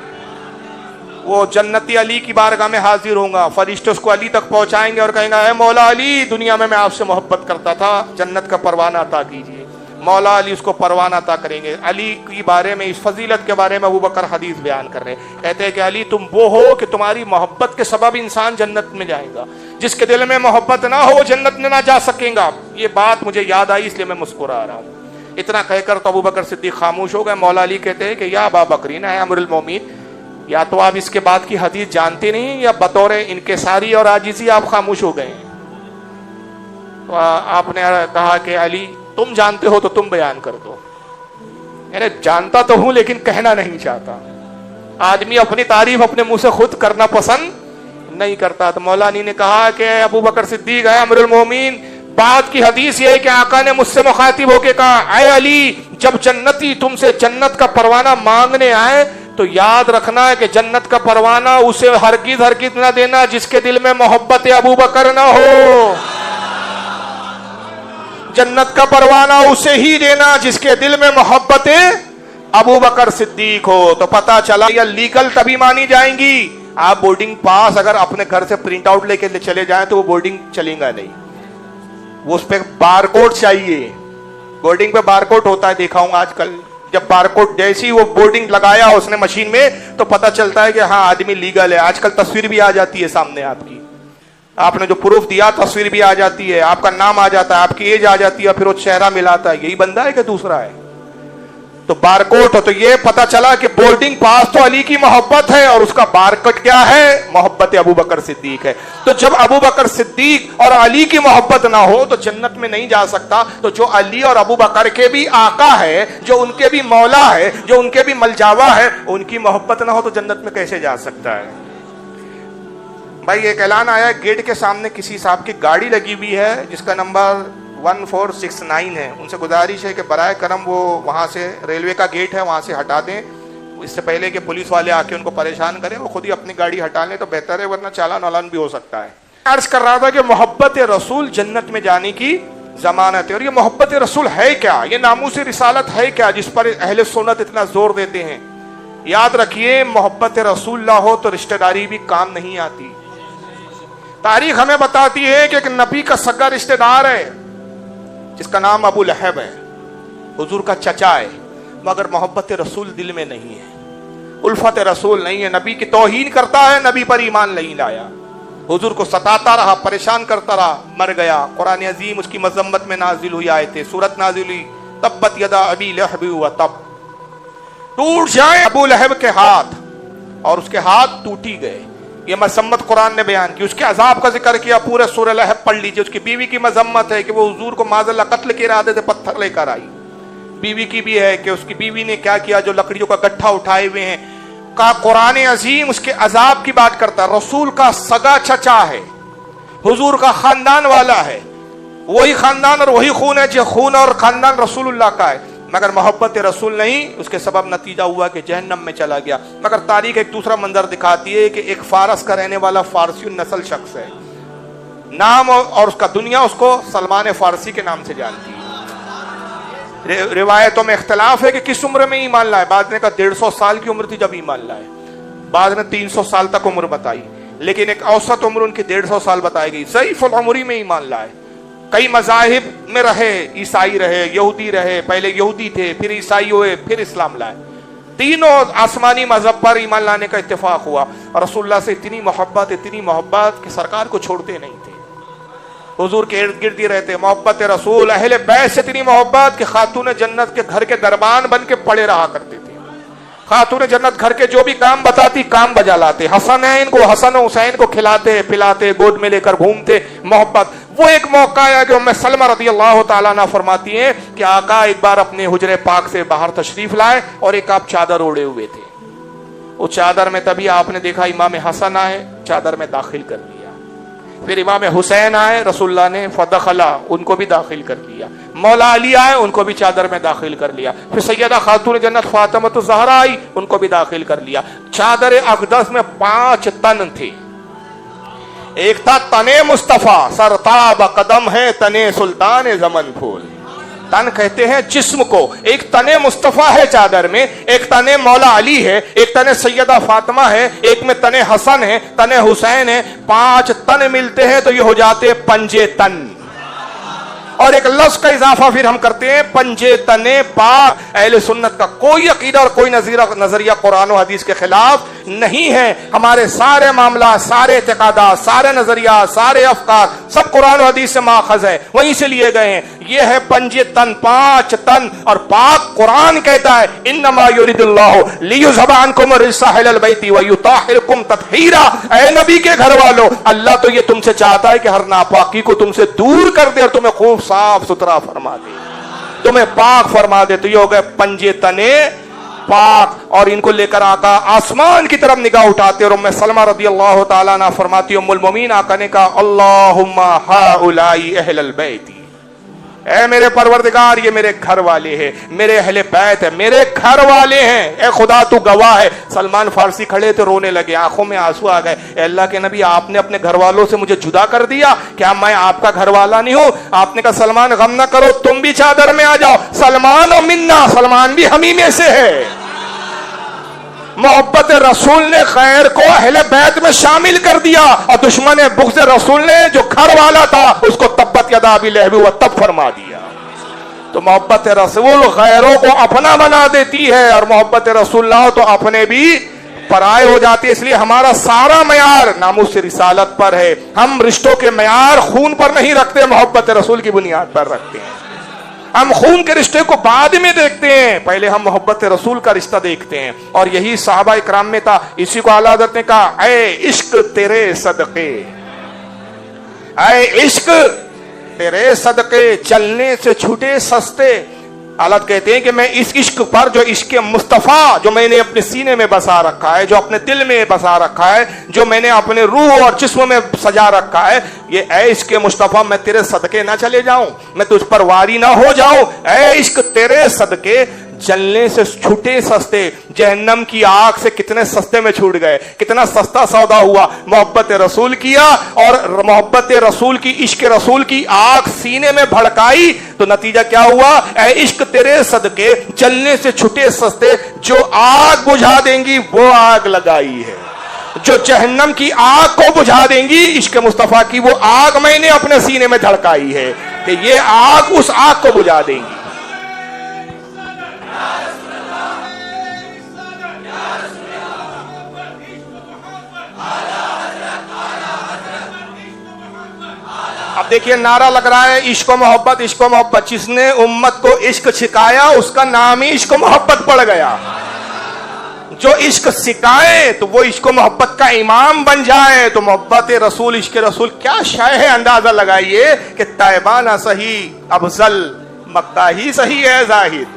وہ جنتی علی کی بارگاہ میں حاضر ہوں گا, فرشتے اس کو علی تک پہنچائیں گے اور کہیں گے اے مولا علی, دنیا میں آپ سے محبت کرتا تھا, جنت کا پروانہ عطا کیجیے. مولا علی اس کو پروانہ عطا کریں گے. علی کی بارے میں, اس فضیلت کے بارے میں ابوبکر حدیث بیان کر رہے ہیں, کہتے ہیں کہ علی تم وہ ہو کہ تمہاری محبت کے سبب انسان جنت میں جائے گا, جس کے دل میں محبت نہ ہو وہ جنت میں نہ جا سکیں گا. یہ بات مجھے یاد آئی اس لیے میں مسکرا رہا ہوں. اتنا کہہ کر تو ابوبکر صدیق خاموش ہو گئے. مولا علی کہتے ہیں کہ یا ابا بکرین اے امیر المومنین, یا تو آپ اس کے بعد کی حدیث جانتے نہیں یا بطور انکساری اور عاجزی آپ خاموش ہو گئے. تو آپ نے کہا کہ علی تم جانتے ہو تو تم بیان کر دو. یعنی جانتا تو ہوں لیکن کہنا نہیں چاہتا. آدمی اپنی تعریف اپنے منہ سے خود کرنا پسند نہیں کرتا. تو مولا علی نے کہا کہ ابو بکر صدیق ہے امیر المومنین, بات کی حدیث یہ ہے کہ آقا نے مجھ سے مخاطب ہو کے کہا اے علی, جب جنتی تم سے جنت کا پروانہ مانگنے آئے تو یاد رکھنا ہے کہ جنت کا پروانہ اسے ہرگز ہرگز نہ دینا جس کے دل میں محبت ابو بکر نہ ہو. جنت کا پروانہ اسے ہی دینا جس کے دل میں محبت ابو بکر صدیق ہو. تو پتا چلا یہ لیگل تبھی مانی جائیں گی. آپ بورڈنگ پاس اگر اپنے گھر سے پرنٹ آؤٹ لے کے چلے جائیں تو وہ بورڈنگ چلے گا نہیں, وہ اس پہ بار کوڈ چاہیے. بورڈنگ پہ بار کوڈ ہوتا ہے, دیکھا ہوں آج کل. جب بار کوڈ جیسی وہ بورڈنگ لگایا اس نے مشین میں تو پتا چلتا ہے کہ ہاں آدمی لیگل ہے. آج کل تصویر بھی آ جاتی ہے سامنے آپ کی, آپ نے جو پروف دیا تصویر بھی آ جاتی ہے, آپ کا نام آ جاتا ہے, آپ کی ایج آ جاتی ہے, پھر وہ چہرہ ملاتا ہے, یہی بندہ ہے کہ دوسرا ہے. تو بار کوڈ ہو تو یہ پتا چلا کہ بورڈنگ پاس تو علی کی محبت ہے اور اس کا بار کوڈ کیا ہے؟ محبت ابو بکر صدیق ہے. تو جب ابو بکر صدیق اور علی کی محبت نہ ہو تو جنت میں نہیں جا سکتا. تو جو علی اور ابو بکر کے بھی آقا ہے, جو ان کے بھی مولا ہے, جو ان کے بھی ملجاوا ہے, ان کی محبت نہ ہو تو جنت میں کیسے جا سکتا ہے؟ بھائی ایک اعلان آیا ہے, گیٹ کے سامنے کسی صاحب کی گاڑی لگی ہوئی ہے جس کا نمبر 1469 ہے. ان سے گزارش ہے کہ برائے کرم وہ وہاں سے, ریلوے کا گیٹ ہے وہاں سے ہٹا دیں, اس سے پہلے کہ پولیس والے آ کے ان کو پریشان کریں. وہ خود ہی اپنی گاڑی ہٹا لیں تو بہتر ہے, ورنہ چالان والان بھی ہو سکتا ہے. عرض کر رہا تھا کہ محبت رسول جنت میں جانے کی ضمانت ہے. اور یہ محبت رسول ہے کیا؟ یہ ناموس رسالت ہے کیا جس پر اہل سنت اتنا زور دیتے ہیں؟ یاد رکھیے, محبت رسول نہ ہو تو رشتہ داری بھی کام نہیں آتی. تاریخ ہمیں بتاتی ہے کہ ایک نبی کا سگا رشتہ دار ہے جس کا نام ابو لہب ہے, حضور کا چچا ہے, مگر محبت رسول دل میں نہیں ہے, الفت رسول نہیں ہے, نبی کی توہین کرتا ہے, نبی پر ایمان نہیں لایا, حضور کو ستاتا رہا, پریشان کرتا رہا, مر گیا. قرآن عظیم اس کی مذمت میں نازل ہوئی آیتیں, سورت نازل ہوئی تبت یدا ابی لہب وتب, ٹوٹ جائے ابو لہب کے ہاتھ, اور اس کے ہاتھ ٹوٹی گئے. یہ مذمت قرآن نے بیان کی. اس کے عذاب کا ذکر کیا, پورے سورہ لہب پڑھ لیجئے. اس کی بیوی کی مذمت ہے کہ وہ حضور کو معاذ اللہ قتل کے ارادے سے پتھر لے کر آئی. بیوی کی بھی ہے کہ اس کی بیوی نے کیا کیا, جو لکڑیوں کا گٹھا اٹھائے ہوئے ہیں. کا قرآن عظیم اس کے عذاب کی بات کرتا ہے. رسول کا سگا چچا ہے, حضور کا خاندان والا ہے, وہی خاندان اور وہی خون ہے جو خون اور خاندان رسول اللہ کا ہے, مگر محبت رسول نہیں. اس کے سبب نتیجہ ہوا کہ جہنم میں چلا گیا. مگر تاریخ ایک دوسرا منظر دکھاتی ہے کہ ایک فارس کا رہنے والا فارسی النسل شخص ہے, نام اور اس کا دنیا اس کو سلمان فارسی کے نام سے جانتی ہے. روایتوں میں اختلاف ہے کہ کس عمر میں ایمان لائے. بعض نے کہا 150 سال کی عمر تھی جب ایمان لائے, بعض نے 300 سال تک عمر بتائی, لیکن ایک اوسط عمر ان کی 150 سال بتائی گئی. ضعیف العمری میں ایمان لائے. کئی مذاہب میں رہے, عیسائی رہے, یہودی رہے, پہلے یہودی تھے, پھر عیسائی ہوئے, پھر اسلام لائے. تینوں آسمانی مذہب پر ایمان لانے کا اتفاق ہوا. اور رسول اللہ سے اتنی محبت کہ سرکار کو چھوڑتے نہیں تھے. حضور کے ارد گرد ہی رہتے. محبت رسول, اہل بیت سے اتنی محبت کہ خاتون جنت کے گھر کے دربان بن کے پڑے رہا کرتے تھے. خاتون جنت گھر کے جو بھی کام بتاتی کام بجا لاتے. حسنین کو, حسن و حسین کو کھلاتے پلاتے, گود میں لے کر گھومتے. محبت. وہ ایک موقع ہے کہ ام سلمہ رضی اللہ تعالیٰ عنہ فرماتی ہیں کہ آقا ایک بار اپنے حجرے پاک سے باہر تشریف لائے اور ایک آپ چادر اوڑے ہوئے تھے. اس چادر میں تبھی آپ نے دیکھا امام حسن آئے, چادر میں داخل کر لیا. پھر امام حسین آئے, رسول اللہ نے فدخلا, ان کو بھی داخل کر لیا. مولا علی آئے, ان کو بھی چادر میں داخل کر لیا. پھر سیدہ خاتون جنت فاطمہ الزہرا آئی, ان کو بھی داخل کر لیا. چادر اقدس میں 5 تن تھے. ایک تھا تن مصطفیٰ, سرتاب قدم ہے تن سلطان زمن پھول. تن کہتے ہیں جسم کو. ایک تن مصطفیٰ ہے چادر میں, ایک تن مولا علی ہے, ایک تن سیدہ فاطمہ ہے, ایک میں تن حسن ہے, تن حسین ہے. 5 تن ملتے ہیں تو یہ ہو جاتے پنجے تن. اور ایک لفظ کا اضافہ پھر ہم کرتے ہیں پنجے تنے پاک. اہل سنت کا کوئی عقیدہ اور کوئی نظریہ قرآن و حدیث کے خلاف نہیں ہے. ہمارے سارے معاملات, سارے اعتقادات, سارے نظریات, سارے افکار سب قرآن و حدیث سے ماخذ ہے, وہیں سے لیے گئے ہیں. یہ ہے پنجے تن, 5 تن. اور پاک قرآن کہتا ہے انما یرید اللہ لیذھب عنکم الرجس اہل البیت ویطہرکم تطہیرا. اے نبی کے گھر والو, اللہ تو یہ تم سے چاہتا ہے کہ ہر ناپاکی کو تم سے دور کر دے اور تمہیں خوب صاف ستھرا فرما دے, تمہیں پاک فرما دے. تو یہ ہو گئے پنجے تنے پاک. اور ان کو لے کر آقا آسمان کی طرف نگاہ اٹھاتے. اور ام سلمہ رضی اللہ تعالیٰ عنہ فرماتی, ام المومنین, آقا نے کہا اللہم ہؤلاء اہل البیت, اے میرے پروردگار یہ میرے گھر والے ہیں, میرے اہل بیت ہیں, میرے گھر والے ہیں. اے خدا تو گواہ ہے. سلمان فارسی کھڑے تھے, رونے لگے, آنکھوں میں آنسو آ گئے. اے اللہ کے نبی, آپ نے اپنے گھر والوں سے مجھے جدا کر دیا, کیا میں آپ کا گھر والا نہیں ہوں؟ آپ نے کہا سلمان غم نہ کرو, تم بھی چادر میں آ جاؤ. سلمان و منا, سلمان بھی ہم ہی میں سے ہے. محبت رسول نے خیر کو اہل بیت میں شامل کر دیا, اور دشمن بغض رسول نے جو گھر والا تھا اس کو تبت یدا ابی لہب وتب فرما دیا. تو محبت رسول غیروں کو اپنا بنا دیتی ہے, اور محبت رسول اللہ تو اپنے بھی پرائے ہو جاتی ہے. اس لیے ہمارا سارا معیار ناموس رسالت پر ہے. ہم رشتوں کے معیار خون پر نہیں رکھتے, محبت رسول کی بنیاد پر رکھتے ہیں. ہم خون کے رشتے کو بعد میں دیکھتے ہیں, پہلے ہم محبت رسول کا رشتہ دیکھتے ہیں. اور یہی صحابہ اکرام میں تھا. اسی کو اعلیٰ حضرت نے کہا اے عشق تیرے صدقے, اے عشق تیرے صدقے چلنے سے چھوٹے سستے. اعلیٰ کہتے ہیں کہ میں اس عشق پر, جو عشق مصطفیٰ جو میں نے اپنے سینے میں بسا رکھا ہے, جو اپنے دل میں بسا رکھا ہے, جو میں نے اپنے روح اور جسم میں سجا رکھا ہے, یہ اے عشق مصطفیٰ میں تیرے صدقے نہ چلے جاؤں, میں تجھ پر واری نہ ہو جاؤں. اے عشق تیرے صدقے جلنے سے چھوٹے سستے. جہنم کی آگ سے کتنے سستے میں چھوٹ گئے, کتنا سستا سودا ہوا. محبت رسول کیا, اور محبت رسول کی, عشق رسول کی آگ سینے میں بھڑکائی, تو نتیجہ کیا ہوا؟ اے عشق تیرے صدقے جلنے سے چھوٹے سستے, جو آگ بجھا دیں گی وہ آگ لگائی ہے. جو جہنم کی آگ کو بجھا دیں گی, عشق مصطفیٰ کی وہ آگ میں نے اپنے سینے میں دھڑکائی ہے, کہ یہ آگ اس آگ کو بجھا دیں گی. اب دیکھیے نعرہ لگ رہا ہے عشق و محبت, عشق و محبت. جس نے امت کو عشق سکھایا اس کا نام ہی عشق و محبت پڑ گیا. جو عشق سکھائے تو وہ عشق و محبت کا امام بن جائے. تو محبت رسول, عشق رسول کیا شے ہے, اندازہ لگائیے کہ طیبانہ صحیح افضل مکہ ہی صحیح ہے زاہد.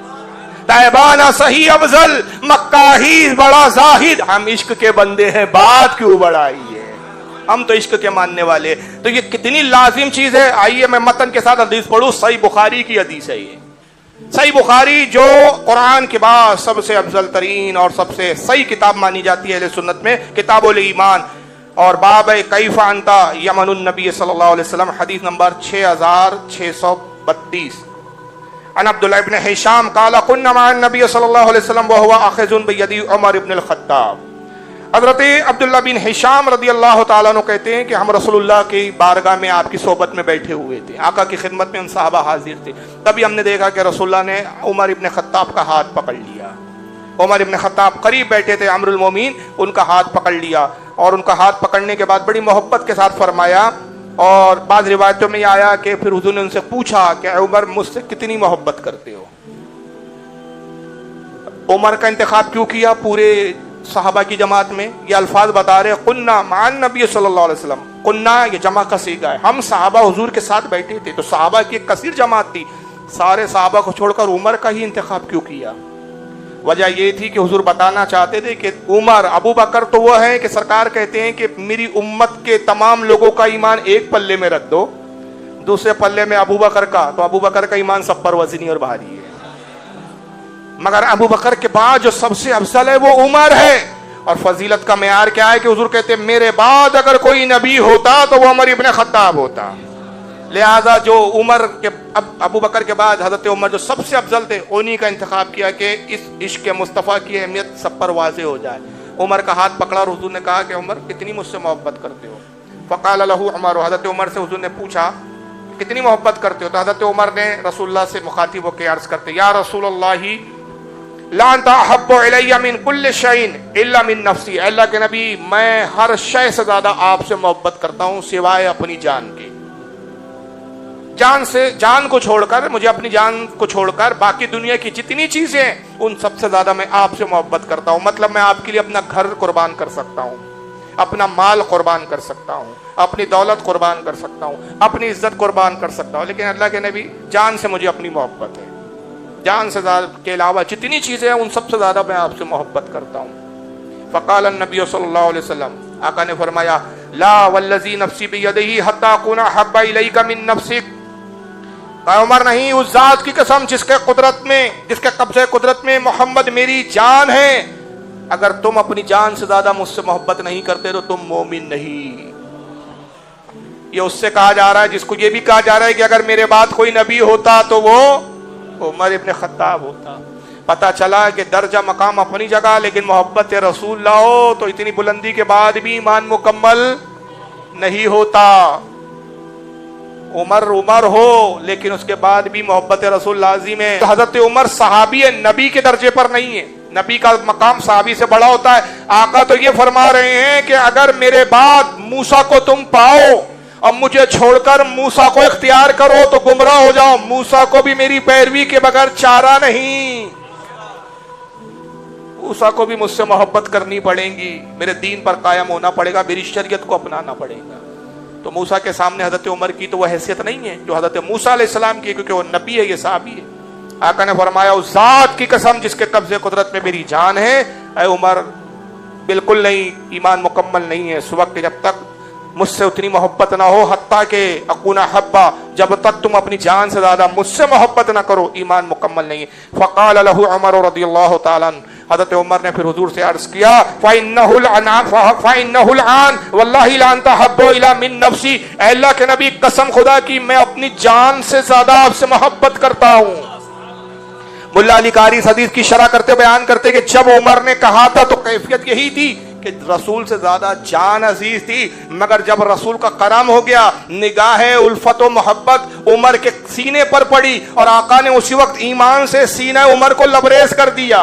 طیبانہ صحیح افضل مکہ ہی بڑا زاہد. ہم عشق کے بندے ہیں, بات کیوں بڑھائی ہے, ہم تو عشق کے ماننے والے. تو یہ کتنی لازم چیز ہے. آئیے میں متن کے ساتھ حدیث پڑھوں. صحیح بخاری کی حدیث ہے یہ. صحیح بخاری جو قرآن کے بعد سب سے افضل ترین اور سب سے صحیح کتاب مانی جاتی ہے اہل سنت میں, کتاب الایمان, اور باب کیف انت یمن النبی صلی اللہ علیہ وسلم, حدیث نمبر 6632. عن عبداللہ ابن حشام قال كنا مع النبي صلی اللہ علیہ وسلم وهو اخذ بید عمر ابن الخطاب. حضرت عبداللہ بن حشام رضی اللہ تعالیٰ عنہ کہتے ہیں کہ ہم رسول اللہ کی بارگاہ میں آپ کی صحبت میں بیٹھے ہوئے تھے, آقا کی خدمت میں ان صحابہ حاضر تھے. تبھی ہم نے دیکھا کہ رسول اللہ نے عمر ابن خطاب کا ہاتھ پکڑ لیا. عمر ابن خطاب قریب بیٹھے تھے, امیر المومنین, ان کا ہاتھ پکڑ لیا, اور ان کا ہاتھ پکڑنے کے بعد بڑی محبت کے ساتھ فرمایا اور بعض روایتوں میں یہ آیا کہ پھر حضور نے ان سے پوچھا کہ اے عمر مجھ سے کتنی محبت کرتے ہو؟ عمر کا انتخاب کیوں کیا پورے صحابہ کی جماعت میں؟ یہ الفاظ بتا رہے قُنَّا مَعَ النَّبِيِّ صلی اللہ علیہ وسلم. قُنَّا یہ جمع کا صیغہ ہے، ہم صحابہ حضور کے ساتھ بیٹھے تھے، تو صحابہ کی ایک کثیر جماعت تھی، سارے صحابہ کو چھوڑ کر عمر کا ہی انتخاب کیوں کیا؟ وجہ یہ تھی کہ حضور بتانا چاہتے تھے کہ عمر، ابو بکر تو وہ ہے کہ سرکار کہتے ہیں کہ میری امت کے تمام لوگوں کا ایمان ایک پلے میں رکھ دو، دوسرے پلے میں ابو بکر کا، تو ابو بکر کا ایمان سب پر وزنی اور بھاری ہے، مگر ابو بکر کے بعد جو سب سے افضل ہے وہ عمر ہے. اور فضیلت کا معیار کیا ہے کہ حضور کہتے ہیں میرے بعد اگر کوئی نبی ہوتا تو وہ عمر ابن خطاب ہوتا. لہذا جو عمر کے ابو بکر کے بعد حضرت عمر جو سب سے افضل تھے، انہی کا انتخاب کیا کہ اس عشق مصطفیٰ کی اہمیت سب پر واضح ہو جائے. عمر کا ہاتھ پکڑا اور حضور نے کہا کہ عمر کتنی مجھ سے محبت کرتے ہو؟ فقال له عمر، حضرت عمر سے حضور نے پوچھا کتنی محبت کرتے ہو؟ تو حضرت عمر نے رسول اللہ سے مخاطب ہو کے عرض کرتے یا رسول اللہ لا انت احب الی من کل شیء الا من نفسی، اللہ کے نبی میں ہر شے سے زیادہ آپ سے محبت کرتا ہوں سوائے اپنی جان کے. جان کو چھوڑ کر، مجھے اپنی جان کو چھوڑ کر باقی دنیا کی جتنی چیزیں ہیں ان سب سے زیادہ میں آپ سے محبت کرتا ہوں. مطلب میں آپ کے لیے اپنا گھر قربان کر سکتا ہوں، اپنا مال قربان کر سکتا ہوں، اپنی دولت قربان کر سکتا ہوں، اپنی عزت قربان کر سکتا ہوں، لیکن اللہ کے نبی جان سے مجھے اپنی محبت ہے، جان سے زیادہ کے علاوہ جتنی چیزیں ہیں ان سب سے زیادہ میں آپ سے محبت کرتا ہوں. فقال النبی صلی اللہ علیہ وسلم، آقا نے فرمایا لا والذی نفسی بیدہ حتی اکون احب الیک من نفسک، عمر نہیں، اس ذات کی قسم جس کے قبضے قدرت میں محمد میری جان ہے، اگر تم اپنی جان سے زیادہ مجھ سے محبت نہیں کرتے تو تم مومن نہیں. یہ اس سے کہا جا رہا ہے جس کو یہ بھی کہا جا رہا ہے کہ اگر میرے بعد کوئی نبی ہوتا تو وہ عمر ابن خطاب ہوتا. پتا چلا کہ درجہ مقام اپنی جگہ، لیکن محبت رسول اللہ ہو تو اتنی بلندی کے بعد بھی ایمان مکمل نہیں ہوتا. عمر ہو لیکن اس کے بعد بھی محبت رسول لازم ہے. حضرت عمر صحابی ہے، نبی کے درجے پر نہیں ہے، نبی کا مقام صحابی سے بڑا ہوتا ہے. آقا تو یہ فرما رہے ہیں کہ اگر میرے بعد موسیٰ کو تم پاؤ اور مجھے چھوڑ کر موسیٰ کو اختیار کرو تو گمراہ ہو جاؤ. موسیٰ کو بھی میری پیروی کے بغیر چارہ نہیں، موسیٰ کو بھی مجھ سے محبت کرنی پڑے گی، میرے دین پر قائم ہونا پڑے گا، میری شریعت کو اپنانا پڑے گا. تو موسیٰ کے سامنے حضرت عمر کی تو وہ حیثیت نہیں ہے جو حضرت موسیٰ علیہ السلام کی، کیونکہ وہ نبی ہے، یہ صحابی ہے. آقا نے فرمایا اس ذات کی قسم جس کے قبضے قدرت میں میری جان ہے، اے عمر بالکل نہیں، ایمان مکمل نہیں ہے اس وقت جب تک مجھ سے اتنی محبت نہ ہو، حتیٰ کہ اکون حبا، جب تک تم اپنی جان سے زیادہ مجھ سے محبت نہ کرو ایمان مکمل نہیں ہے. فقال له عمر رضی اللہ تعالیٰ عنہ، حضرت عمر نے پھر حضور سے عرض کیا فَإِنَّهُ الْآنَ وَاللَّهِ لَا أَنْتَ أَحَبُّ إِلَىٰ مِن نَفْسِي، اے اللہ کے نبی قسم خدا کی میں اپنی جان سے زیادہ آپ سے محبت کرتا ہوں. ملا علی قاری اس حدیث کی شرح کرتے بیان کرتے کہ جب عمر نے کہا تھا تو کیفیت یہی تھی کہ رسول سے زیادہ جان عزیز تھی، مگر جب رسول کا کرم ہو گیا، نگاہ الفت و محبت عمر کے سینے پر پڑی اور آقا نے اسی وقت ایمان سے سینہ عمر کو لبریز کر دیا.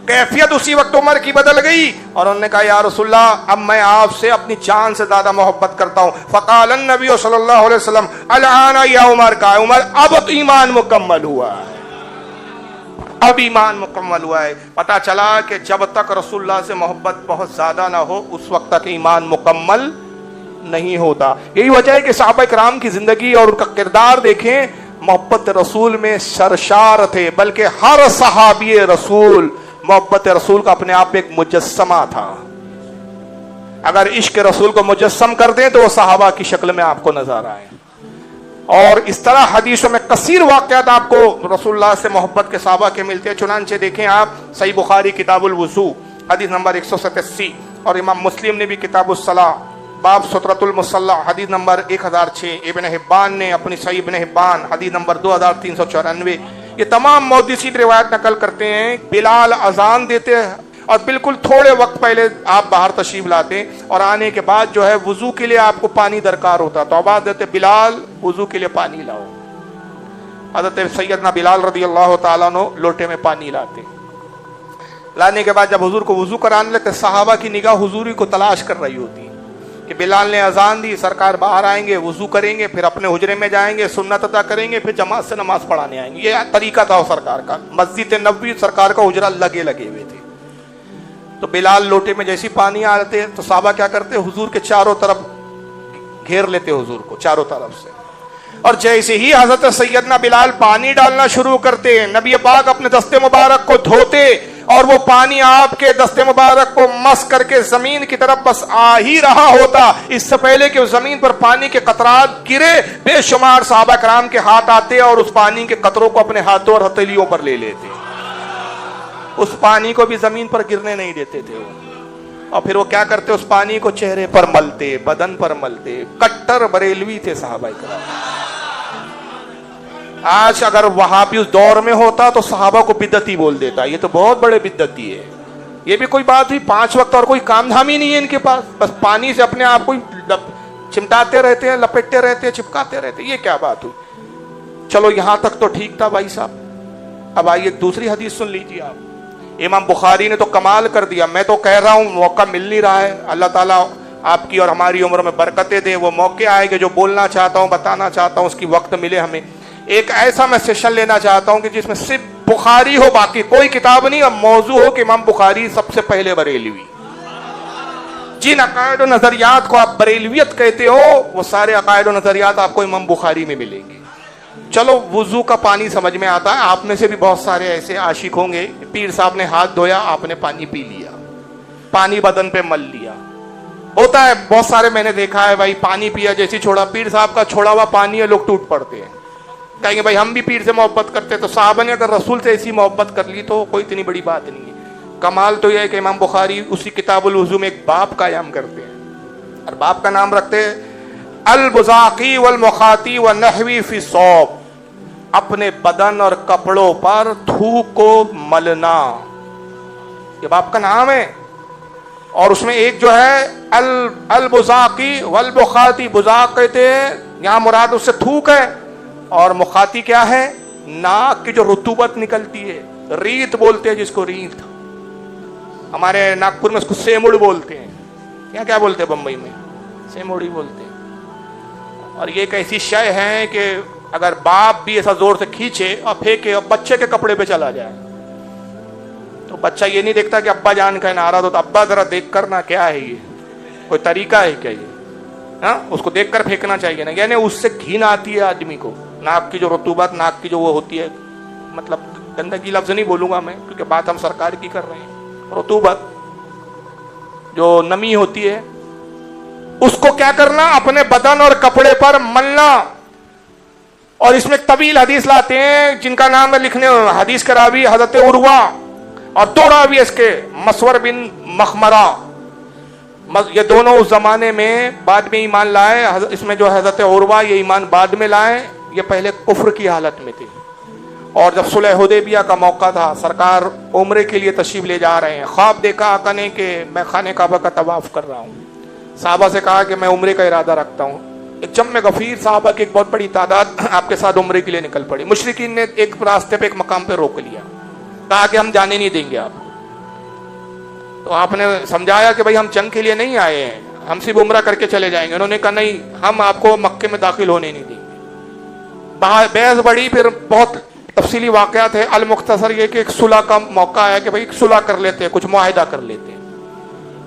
کیفیت اسی وقت عمر کی بدل گئی اور انہوں نے کہا یا رسول اللہ اب میں آپ سے اپنی جان سے زیادہ محبت کرتا ہوں. فقال النبی صلی اللہ علیہ وسلم الآن یا عمر، کا عمر اب ایمان مکمل ہوا ہے، اب ایمان مکمل ہوا ہے. پتا چلا کہ جب تک رسول اللہ سے محبت بہت زیادہ نہ ہو اس وقت تک ایمان مکمل نہیں ہوتا. یہی وجہ ہے کہ صحابہ کرام کی زندگی اور ان کا کردار دیکھیں، محبت رسول میں سرشار تھے، بلکہ ہر صحابی رسول محبت رسول کا اپنے آپ میں ایک مجسمہ تھا. اگر عشق رسول کو مجسم کر دیں تو وہ صحابہ کی شکل میں آپ کو نظر آئے. اور اس طرح حدیثوں میں کثیر واقعات آپ کو رسول اللہ سے محبت کے صحابہ کے ملتے ہیں. چنانچہ دیکھیں آپ صحیح بخاری کتاب الوضو حدیث نمبر 187 اور امام مسلم نے بھی کتاب الصلاح باب سترۃ المصلی حدیث نمبر 1006، ابن حبان نے اپنی صحیح ابن حبان حدیث نمبر 2394، یہ تمام محدثین روایت نقل کرتے ہیں. بلال اذان دیتے اور بالکل تھوڑے وقت پہلے آپ باہر تشریف لاتے اور آنے کے بعد جو ہے وضو کے لیے آپ کو پانی درکار ہوتا تو آواز دیتے بلال وضو کے لیے پانی لاؤ. حضرت سیدنا بلال رضی اللہ تعالیٰ عنہ لوٹے میں پانی لاتے. لانے کے بعد جب حضور کو وضو کرانے لگتے صحابہ کی نگاہ حضور کو تلاش کر رہی ہوتی کہ بلال نے اذان دی، سرکار باہر آئیں گے، وضو کریں گے، پھر اپنے حجرے میں جائیں گے، سنت ادا کریں گے، پھر جماعت سے نماز پڑھانے آئیں گے. یہ طریقہ تھا سرکار کا. مسجد نبوی سرکار کا حجرہ لگے ہوئے تھے. تو بلال لوٹے میں جیسی پانی آتے تو صحابہ کیا کرتے؟ حضور کے چاروں طرف گھیر لیتے حضور کو چاروں طرف سے. اور جیسے ہی حضرت سیدنا بلال پانی ڈالنا شروع کرتے ہیں، نبی پاک اپنے دستے مبارک کو دھوتے اور وہ پانی آپ کے دستے مبارک کو مس کر کے زمین کی طرف بس آ ہی رہا ہوتا، اس سے پہلے کہ اس زمین پر پانی کے قطرات گرے بے شمار صحابہ کرام کے ہاتھ آتے اور اس پانی کے قطروں کو اپنے ہاتھوں اور ہتھیلیوں پر لے لیتے. اس پانی کو بھی زمین پر گرنے نہیں دیتے تھے وہ. اور پھر وہ کیا کرتے؟ اس پانی کو چہرے پر ملتے، بدن پر ملتے. کٹر بریلوی تھے صحابہ کرام. آج اگر وہابی اس دور میں ہوتا تو صحابہ کو بدعتی بول دیتا. یہ تو بہت بڑے بدعتی ہے. یہ بھی کوئی بات ہوئی؟ 5 وقت اور کوئی کام دھام ہی نہیں ہے ان کے پاس، بس پانی سے اپنے آپ کو چمٹاتے رہتے ہیں، لپیٹتے رہتے ہیں، چپکاتے رہتے ہیں. یہ کیا بات ہوئی؟ چلو یہاں تک تو ٹھیک تھا بھائی صاحب. اب آئیے دوسری حدیث سن لیجیے آپ. امام بخاری نے تو کمال کر دیا. میں تو کہہ رہا ہوں موقع مل نہیں رہا ہے. اللہ تعالیٰ آپ کی اور ہماری عمر میں برکتیں دے. وہ موقع آئے کہ جو بولنا چاہتا ہوں، بتانا چاہتا ہوں، اس کی وقت ملے ہمیں. ایک ایسا میں سیشن لینا چاہتا ہوں کہ جس میں صرف بخاری ہو، باقی کوئی کتاب نہیں. اب موضوع ہو کہ امام بخاری سب سے پہلے بریلوی. جن عقائد و نظریات کو آپ بریلویت کہتے ہو، وہ سارے عقائد و نظریات آپ کو امام بخاری میں ملیں گے. چلو وضو کا پانی سمجھ میں آتا ہے. آپ میں سے بھی بہت سارے ایسے عاشق ہوں گے، پیر صاحب نے ہاتھ دھویا، آپ نے پانی پی لیا، پانی بدن پہ مل لیا. ہوتا ہے بہت سارے، میں نے دیکھا ہے بھائی، پانی پیا جیسی چھوڑا، پیر صاحب کا چھوڑا ہوا پانی ہے، لوگ ٹوٹ پڑتے ہیں. کہیں گے بھائی ہم بھی پیر سے محبت کرتے. تو صحابہ نے اگر رسول سے ایسی محبت کر لی تو کوئی اتنی بڑی بات نہیں ہے. کمال تو یہ ہے کہ امام بخاری اسی کتاب الوضو میں ایک باب قائم کرتے ہیں، اور باب کا نام رکھتے ہیں البزاقی والمخاطی والنحوی فی الصوب. اپنے بدن اور کپڑوں پر تھوک کو ملنا، یہ باب کا نام ہے. اور اس میں ایک جو ہے البزاقی والمخاطی، بزاق کہتے ہیں یہاں مراد اس سے تھوک ہے، اور مخاطی کیا ہے؟ ناک کی جو رطوبت نکلتی ہے، ریت بولتے ہیں جس کو. ریت ہمارے ناگپور میں اس کو سیمڑ بولتے ہیں. کیا بولتے ہیں بمبئی میں؟ سیموڑی بولتے ہیں. اور یہ ایک ایسی شے ہے کہ اگر باپ بھی ایسا زور سے کھینچے اور پھینکے اور بچے کے کپڑے پہ چلا جائے تو بچہ یہ نہیں دیکھتا کہ ابا جان کا ناراض ہو تو ابا ذرا دیکھ کر نا، کیا ہے یہ کوئی طریقہ ہے کیا یہ؟ ہاں، اس کو دیکھ کر پھینکنا چاہیے نا. یعنی اس سے گھن آتی ہے آدمی کو. ناک کی جو رطوبت، ناک کی جو وہ ہوتی ہے، مطلب گندگی لفظ نہیں بولوں گا میں کیونکہ بات ہم سرکار کی کر رہے ہیں. رطوبت جو نمی ہوتی ہے اس کو کیا کرنا؟ اپنے بدن اور کپڑے پر ملنا. اور اس میں ایک طویل حدیث لاتے ہیں جن کا نام ہے لکھنے، حدیث کے راوی حضرت عروہ، اور 2 راوی اس کے، مسور بن مخمرہ. یہ دونوں اس زمانے میں بعد میں ایمان لائے. اس میں جو حضرت عروہ یہ ایمان بعد میں لائے، یہ پہلے کفر کی حالت میں تھے. اور جب صلح حدیبیہ کا موقع تھا، سرکار عمرے کے لیے تشریف لے جا رہے ہیں. خواب دیکھا آقا نے کہ میں خانہ کعبہ کا طواف کر رہا ہوں. صحابہ سے کہا کہ میں عمرے کا ارادہ رکھتا ہوں. ایک جمع غفیر صحابہ کی ایک بہت بڑی تعداد آپ کے ساتھ عمرے کے لیے نکل پڑی. مشرکین نے ایک راستے پہ ایک مقام پہ روک لیا، کہا کہ ہم جانے نہیں دیں گے آپ. تو آپ نے سمجھایا کہ بھائی ہم جنگ کے لیے نہیں آئے ہیں، ہم صرف عمرہ کر کے چلے جائیں گے. انہوں نے کہا نہیں، ہم آپ کو مکے میں داخل ہونے نہیں دیں گے. بحث بڑی، پھر بہت تفصیلی واقعات ہے. المختصر یہ کہ ایک صلح کا موقع آیا کہ بھائی صلح کر لیتے ہیں، کچھ معاہدہ کر لیتے ہیں.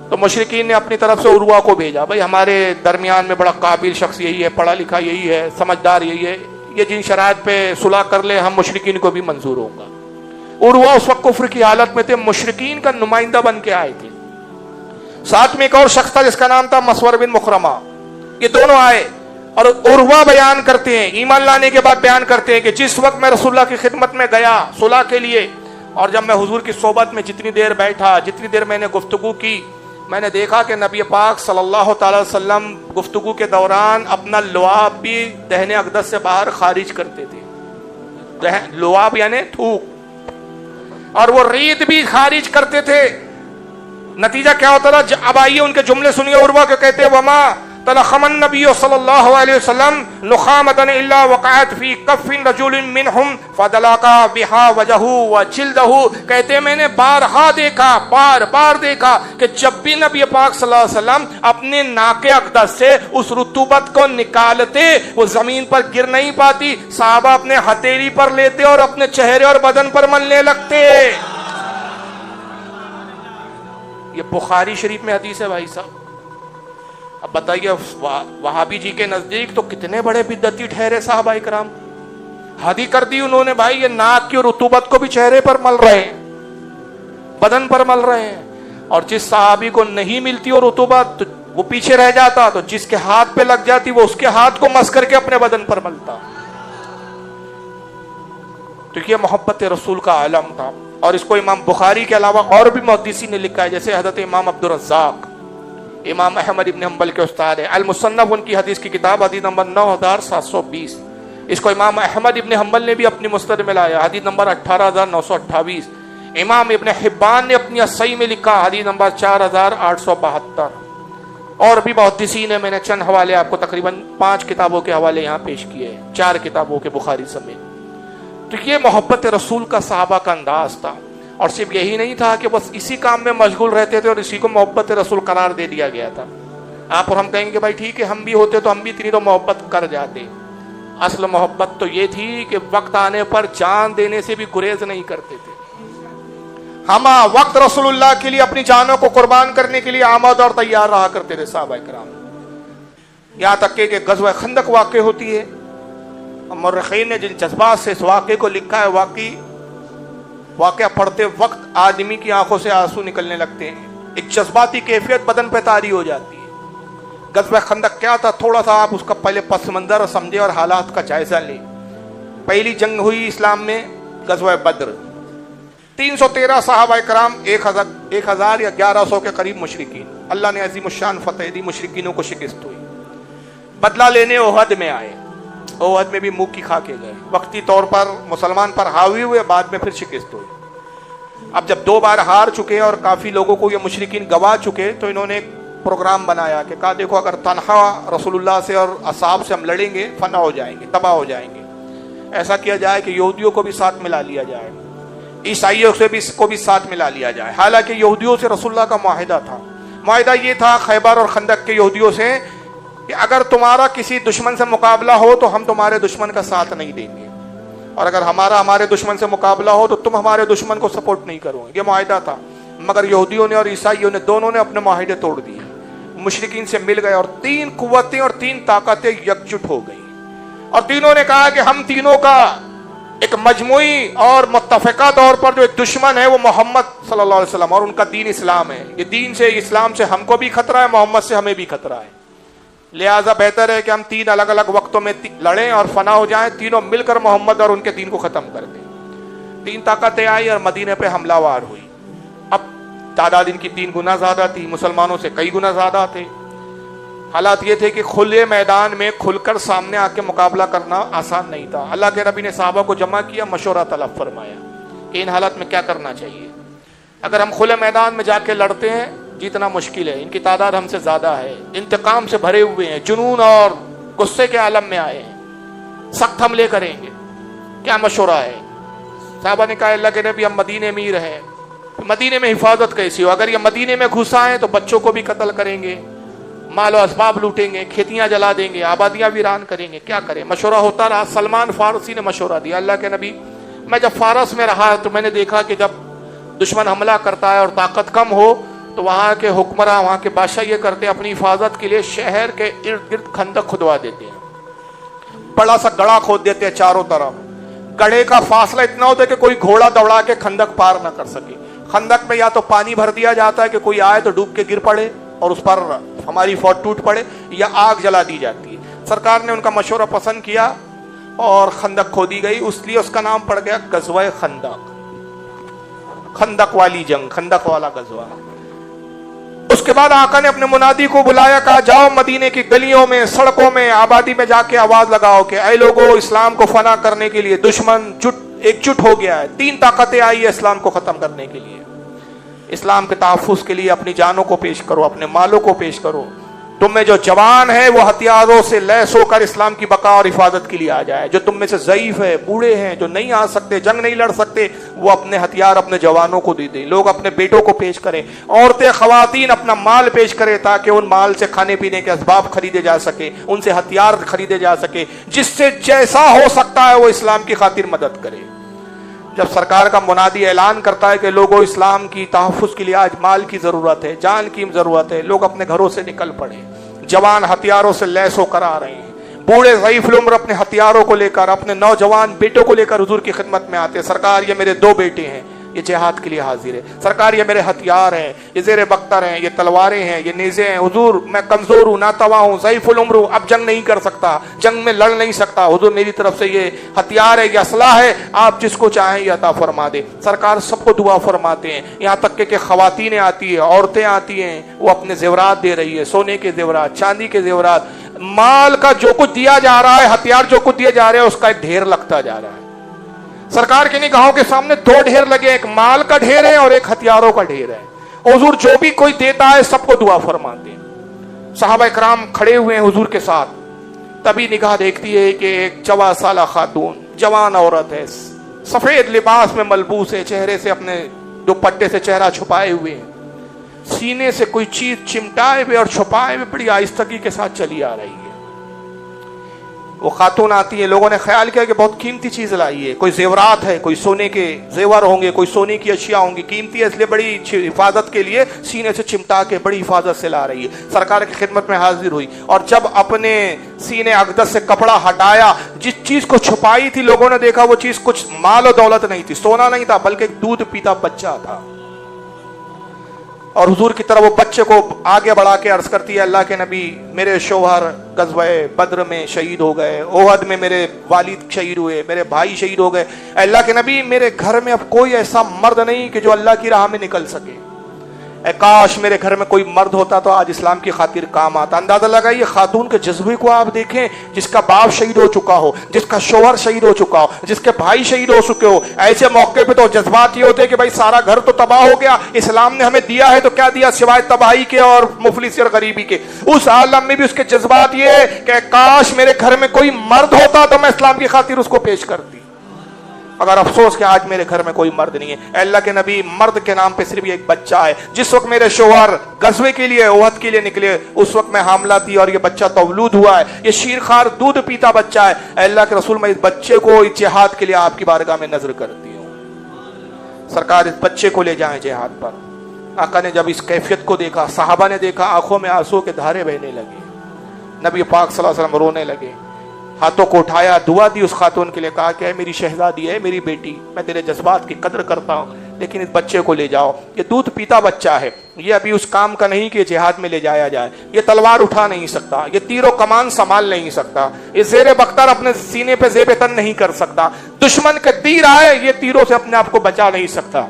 تو مشرکین نے اپنی طرف سے عروہ کو بھیجا، بھائی ہمارے درمیان میں بڑا قابل شخص یہی ہے، پڑھا لکھا یہی ہے، سمجھدار یہی ہے، یہ جن شرائط پہ صلح کر لے ہم مشرکین کو بھی منظور ہوگا. عروہ اس وقت کفر کی حالت میں تھے، مشرکین کا نمائندہ بن کے آئے تھے. ساتھ میں ایک اور شخص تھا جس کا نام تھا مسور بن مخرمہ. یہ دونوں آئے اور عروہ بیان کرتے ہیں، ایمان لانے کے بعد بیان کرتے ہیں کہ جس وقت میں رسول اللہ کی خدمت میں گیا صلح کے لیے، اور جب میں حضور کی صحبت میں جتنی دیر بیٹھا، جتنی دیر میں نے گفتگو کی، میں نے دیکھا کہ نبی پاک صلی اللہ تعالی وسلم گفتگو کے دوران اپنا لعاب بھی دہنے اقدس سے باہر خارج کرتے تھے. لعاب یعنی تھوک، اور وہ ریت بھی خارج کرتے تھے. نتیجہ کیا ہوتا تھا؟ اب آئیے ان کے جملے سنیے. عروہ کے کہتے ہیں وما تلخم النبی صلی اللہ علیہ وسلم نخامۃ الا وقعت فی کف رجل منہم فدلقا بها وجهه وجلده. کہتے میں نے بار بار دیکھا کہ جب بھی نبی پاک صلی اللہ علیہ وسلم اپنے ناک اقدس سے اس رطوبت کو نکالتے وہ زمین پر گر نہیں پاتی، صحابہ اپنے ہتھیلی پر لیتے اور اپنے چہرے اور بدن پر ملنے لگتے. یہ بخاری شریف میں حدیث ہے بھائی صاحب. اب بتائیے وہابی جی کے نزدیک تو کتنے بڑے بدعتی ٹھہرے صحابہ کرام. حدی کر دی انہوں نے بھائی، یہ ناک کی رطوبت کو بھی چہرے پر مل رہے ہیں، بدن پر مل رہے ہیں. اور جس صحابی کو نہیں ملتی اور رطوبت وہ پیچھے رہ جاتا، تو جس کے ہاتھ پہ لگ جاتی وہ اس کے ہاتھ کو مس کر کے اپنے بدن پر ملتا. تو یہ محبت رسول کا عالم تھا. اور اس کو امام بخاری کے علاوہ اور بھی محدثین نے لکھا ہے، جیسے حضرت امام عبدالرزاق، امام احمد ابن حنبل کے استاد ہے. المصنف ان کی حدیث کی کتاب، حدیث نمبر 9720. اس کو امام احمد ابن حنبل نے بھی اپنی مسند میں لایا، حدیث نمبر 18928. امام ابن حبان نے اپنی صحیح میں لکھا، حدیث نمبر 4872. اور بھی محدثین ہیں، میں نے چند حوالے آپ کو تقریباً 5 کتابوں کے حوالے یہاں پیش کیے ہیں، 4 کتابوں کے بخاری سمیت. تو یہ محبت رسول کا صحابہ کا انداز تھا. اور صرف یہی نہیں تھا کہ بس اسی کام میں مشغول رہتے تھے اور اسی کو محبت رسول قرار دے دیا گیا تھا. آپ اور ہم کہیں گے بھائی ٹھیک ہے ہم بھی ہوتے تو ہم بھی اتنی تو محبت کر جاتے. اصل محبت تو یہ تھی کہ وقت آنے پر جان دینے سے بھی گریز نہیں کرتے تھے. ہم وقت رسول اللہ کے لیے اپنی جانوں کو قربان کرنے کے لیے آمادہ اور تیار رہا کرتے تھے صحابہ کرام. یہاں تک کہ غزوہ خندق واقع ہوتی ہے، مورخین نے جن جذبات سے اس واقعے کو لکھا ہے، واقعہ پڑھتے وقت آدمی کی آنکھوں سے آنسو نکلنے لگتے ہیں. ایک جذباتی کیفیت بدن پہ طاری ہو جاتی ہے. غزوہ خندق کیا تھا، تھوڑا سا آپ اس کا پہلے پس منظر سمجھے اور حالات کا جائزہ لیں. پہلی جنگ ہوئی اسلام میں غزوہ بدر. 313 صحابہ کرام، 1000 یا 1100 کے قریب مشرکین. اللہ نے عظیم الشان فتح دی، مشرکینوں کو شکست ہوئی. بدلہ لینے احد میں آئے، احد میں بھی منہ کی کھا کے گئے. وقتی طور پر مسلمان پر حاوی ہوئے، بعد میں پھر شکست ہوئی. اب جب 2 بار ہار چکے اور کافی لوگوں کو یہ مشرکین گوا چکے، تو انہوں نے ایک پروگرام بنایا کہ کہا دیکھو اگر تنہا رسول اللہ سے اور اصحاب سے ہم لڑیں گے فنا ہو جائیں گے، تباہ ہو جائیں گے. ایسا کیا جائے کہ یہودیوں کو بھی ساتھ ملا لیا جائے، عیسائیوں سے بھی کو بھی ساتھ ملا لیا جائے. حالانکہ یہودیوں سے رسول اللہ کا معاہدہ تھا. معاہدہ یہ تھا خیبر اور خندق کے یہودیوں سے کہ اگر تمہارا کسی دشمن سے مقابلہ ہو تو ہم تمہارے دشمن کا ساتھ نہیں دیں گے، اور اگر ہمارے دشمن سے مقابلہ ہو تو تم ہمارے دشمن کو سپورٹ نہیں کرو گے. یہ معاہدہ تھا. مگر یہودیوں نے اور عیسائیوں نے دونوں نے اپنے معاہدے توڑ دیے، مشرکین سے مل گئے، اور 3 قوتیں اور 3 طاقتیں یکجٹ ہو گئی. اور تینوں نے کہا کہ ہم تینوں کا ایک مجموعی اور متفقہ طور پر جو ایک دشمن ہے وہ محمد صلی اللہ علیہ وسلم اور ان کا دین اسلام ہے. یہ دین سے، اسلام سے ہم کو بھی خطرہ ہے، محمد سے ہمیں بھی خطرہ ہے. لہٰذا بہتر ہے کہ ہم 3 الگ الگ وقتوں میں لڑیں اور فنا ہو جائیں، تینوں مل کر محمد اور ان کے دین کو ختم کر دیں. 3 طاقتیں آئی اور مدینے پہ حملہ وار ہوئی. اب تعداد ان کی 3 گنا زیادہ تھی، مسلمانوں سے کئی گنا زیادہ تھے. حالات یہ تھے کہ کھلے میدان میں کھل کر سامنے آ کے مقابلہ کرنا آسان نہیں تھا. اللہ کے نبی نے صحابہ کو جمع کیا، مشورہ طلب فرمایا کہ ان حالات میں کیا کرنا چاہیے. اگر ہم کھلے میدان میں جا کے لڑتے ہیں جیتنا مشکل ہے، ان کی تعداد ہم سے زیادہ ہے، انتقام سے بھرے ہوئے ہیں، جنون اور غصے کے عالم میں آئے ہیں، سخت حملے کریں گے، کیا مشورہ ہے. صحابہ نے کہا اللہ کے نبی ہم مدینے میں ہی رہیں، مدینے میں حفاظت کیسی ہو؟ اگر یہ مدینے میں گھس آئیں تو بچوں کو بھی قتل کریں گے، مال و اسباب لوٹیں گے، کھیتیاں جلا دیں گے، آبادیاں ویران کریں گے، کیا کریں؟ مشورہ ہوتا رہا. سلمان فارسی نے مشورہ دیا اللہ کے نبی میں جب فارس میں رہا تو میں نے دیکھا کہ جب دشمن حملہ کرتا ہے اور طاقت کم ہو تو وہاں کے حکمراں، وہاں کے بادشاہ یہ کرتے ہیں اپنی حفاظت کے لیے شہر کے ارد گرد خندق کھدوا دیتے ہیں، بڑا سا گڑھا کھود دیتے ہیں چاروں طرف. گڑھے کا فاصلہ اتنا ہوتا ہے کہ کوئی گھوڑا دوڑا کے خندق پار نہ کر سکے. خندق میں یا تو پانی بھر دیا جاتا ہے کہ کوئی آئے تو ڈوب کے گر پڑے اور اس پر ہماری فوج ٹوٹ پڑے، یا آگ جلا دی جاتی ہے. سرکار نے ان کا مشورہ پسند کیا اور خندق کھودی گئی. اس لیے اس کا نام پڑ گیا غزوہ خندق، خندق والی جنگ، خندق والا غزوہ. اس کے بعد آقا نے اپنے منادی کو بلایا، کہا جاؤ مدینے کی گلیوں میں، سڑکوں میں، آبادی میں جا کے آواز لگاؤ کہ اے لوگوں، اسلام کو فنا کرنے کے لیے دشمن ایک جٹ ہو گیا ہے. 3 طاقتیں آئی ہے اسلام کو ختم کرنے کے لیے. اسلام کے تحفظ کے لیے اپنی جانوں کو پیش کرو، اپنے مالوں کو پیش کرو. تم میں جو جوان ہے وہ ہتھیاروں سے لیس ہو کر اسلام کی بقا اور حفاظت کے لیے آ جائے. جو تم میں سے ضعیف ہے, بوڑھے ہیں, جو نہیں آ سکتے, جنگ نہیں لڑ سکتے, وہ اپنے ہتھیار اپنے جوانوں کو دے دیں. لوگ اپنے بیٹوں کو پیش کریں, عورتیں خواتین اپنا مال پیش کریں تاکہ ان مال سے کھانے پینے کے اسباب خریدے جا سکے, ان سے ہتھیار خریدے جا سکے. جس سے جیسا ہو سکتا ہے وہ اسلام کی خاطر مدد کرے. جب سرکار کا منادی اعلان کرتا ہے کہ لوگوں اسلام کی تحفظ کے لیے آج مال کی ضرورت ہے, جان کی ضرورت ہے, لوگ اپنے گھروں سے نکل پڑے. جوان ہتھیاروں سے لیس ہو کر آ رہے ہیں, بوڑھے ضعیف العمر اپنے ہتھیاروں کو لے کر, اپنے نوجوان بیٹوں کو لے کر حضور کی خدمت میں آتے. سرکار یہ میرے 2 بیٹے ہیں, یہ جہاد کے لیے حاضر ہے. سرکار یہ میرے ہتھیار ہیں, یہ زیر بختر ہیں, یہ تلواریں ہیں, یہ نیزے ہیں. حضور میں کمزور ہوں, ناتوا ہوں, ضعیف العمر ہوں, اب جنگ نہیں کر سکتا, جنگ میں لڑ نہیں سکتا. حضور میری طرف سے یہ ہتھیار ہے, یہ اسلحہ ہے, آپ جس کو چاہیں یہ عطا فرما دیں. سرکار سب کو دعا فرماتے ہیں. یہاں تک کہ خواتینیں آتی ہیں, عورتیں آتی ہیں, وہ اپنے زیورات دے رہی ہے, سونے کے زیورات, چاندی کے زیورات. مال کا جو کچھ دیا جا رہا ہے, ہتھیار جو کچھ دیا جا رہا ہے, اس کا ایک ڈھیر لگتا جا رہا ہے. سرکار کے نگاہوں کے سامنے 2 ڈھیر لگے, ایک مال کا ڈھیر ہے اور ایک ہتھیاروں کا ڈھیر ہے. حضور جو بھی کوئی دیتا ہے سب کو دعا فرماتے ہیں. صحابہ کرام کھڑے ہوئے ہیں حضور کے ساتھ. تبھی نگاہ دیکھتی ہے کہ ایک 14 سالہ خاتون, جوان عورت ہے, سفید لباس میں ملبوس ہے, چہرے سے اپنے دوپٹے سے چہرہ چھپائے ہوئے ہیں, سینے سے کوئی چیز چمٹائے ہوئے اور چھپائے ہوئے بڑی آہستگی کے ساتھ چلی آ رہی ہے. وہ خاتون آتی ہے, لوگوں نے خیال کیا کہ بہت قیمتی چیز لائی ہے, کوئی زیورات ہے, کوئی سونے کے زیور ہوں گے, کوئی سونے کی اشیاء ہوں گی, قیمتی ہے, اس لیے بڑی حفاظت کے لیے سینے سے چمٹا کے بڑی حفاظت سے لا رہی ہے. سرکار کی خدمت میں حاضر ہوئی اور جب اپنے سینے اقدس سے کپڑا ہٹایا, جس چیز کو چھپائی تھی لوگوں نے دیکھا وہ چیز کچھ مال و دولت نہیں تھی, سونا نہیں تھا, بلکہ ایک دودھ پیتا بچہ تھا. اور حضور کی طرف وہ بچے کو آگے بڑھا کے عرض کرتی ہے, اللہ کے نبی میرے شوہر غزوہ بدر میں شہید ہو گئے, احد میں میرے والد شہید ہوئے, میرے بھائی شہید ہو گئے. اللہ کے نبی میرے گھر میں اب کوئی ایسا مرد نہیں کہ جو اللہ کی راہ میں نکل سکے. اے کاش میرے گھر میں کوئی مرد ہوتا تو آج اسلام کی خاطر کام آتا. اندازہ لگائیے خاتون کے جذبے کو آپ دیکھیں, جس کا باپ شہید ہو چکا ہو, جس کا شوہر شہید ہو چکا ہو, جس کے بھائی شہید ہو چکے ہو. ایسے موقع پہ تو جذبات یہ ہوتے کہ بھائی سارا گھر تو تباہ ہو گیا, اسلام نے ہمیں دیا ہے تو کیا دیا سوائے تباہی کے اور مفلسی اور غریبی کے. اس عالم میں بھی اس کے جذبات یہ ہے کہ کاش میرے گھر میں کوئی مرد ہوتا تو میں اسلام کی خاطر اس کو پیش کرتی, مگر افسوس کہ آج میرے گھر میں کوئی مرد نہیں ہے. اے اللہ کے نبی مرد کے نام پہ صرف ایک بچہ ہے. جس وقت میرے شوہر غزوے کے لیے احد کے لیے نکلے اس وقت میں حاملہ تھی اور یہ بچہ تولود ہوا ہے, یہ شیرخوار دودھ پیتا بچہ ہے. اے اللہ کے رسول میں اس بچے کو جہاد کے لیے آپ کی بارگاہ میں نظر کرتی ہوں. سرکار اس بچے کو لے جائیں جہاد پر. آقا نے جب اس کیفیت کو دیکھا, صحابہ نے دیکھا, آنکھوں میں آنسو کے دھارے بہنے لگے. نبی پاک صلی اللہ علیہ وسلم رونے لگے, ہاتھوں کو اٹھایا, دعا دی اس خاتون کے لیے, کہا کہ اے میری شہزادی ہے, میری بیٹی, میں تیرے جذبات کی قدر کرتا ہوں, لیکن اس بچے کو لے جاؤ. یہ دودھ پیتا بچہ ہے, یہ ابھی اس کام کا نہیں کہ جہاد میں لے جایا جائے. یہ تلوار اٹھا نہیں سکتا, یہ تیر و کمان سنبھال نہیں سکتا, یہ زیر بختر اپنے سینے پہ زیب تن نہیں کر سکتا. دشمن کے تیر آئے, یہ تیروں سے اپنے آپ کو بچا نہیں سکتا.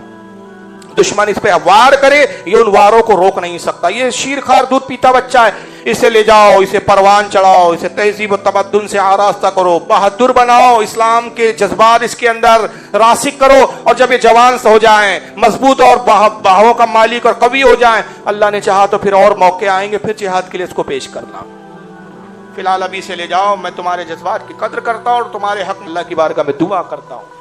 دشمن اس پہ وار کرے, یہ ان واروں کو روک نہیں سکتا. یہ شیرخوار دودھ پیتا بچہ ہے, اسے لے جاؤ, اسے پروان چڑھاؤ, اسے تہذیب و تمدن سے آراستہ کرو, بہادر بناؤ, اسلام کے جذبات اس کے اندر راسخ کرو, اور جب یہ جوان ہو جائیں, مضبوط اور باہوں کا مالک اور قوی ہو جائیں, اللہ نے چاہا تو پھر اور موقع آئیں گے, پھر جہاد کے لیے اس کو پیش کرنا. فی الحال ابھی سے لے جاؤ, میں تمہارے جذبات کی قدر کرتا ہوں اور تمہارے حق میں اللہ کی بارگاہ میں دعا کرتا ہوں.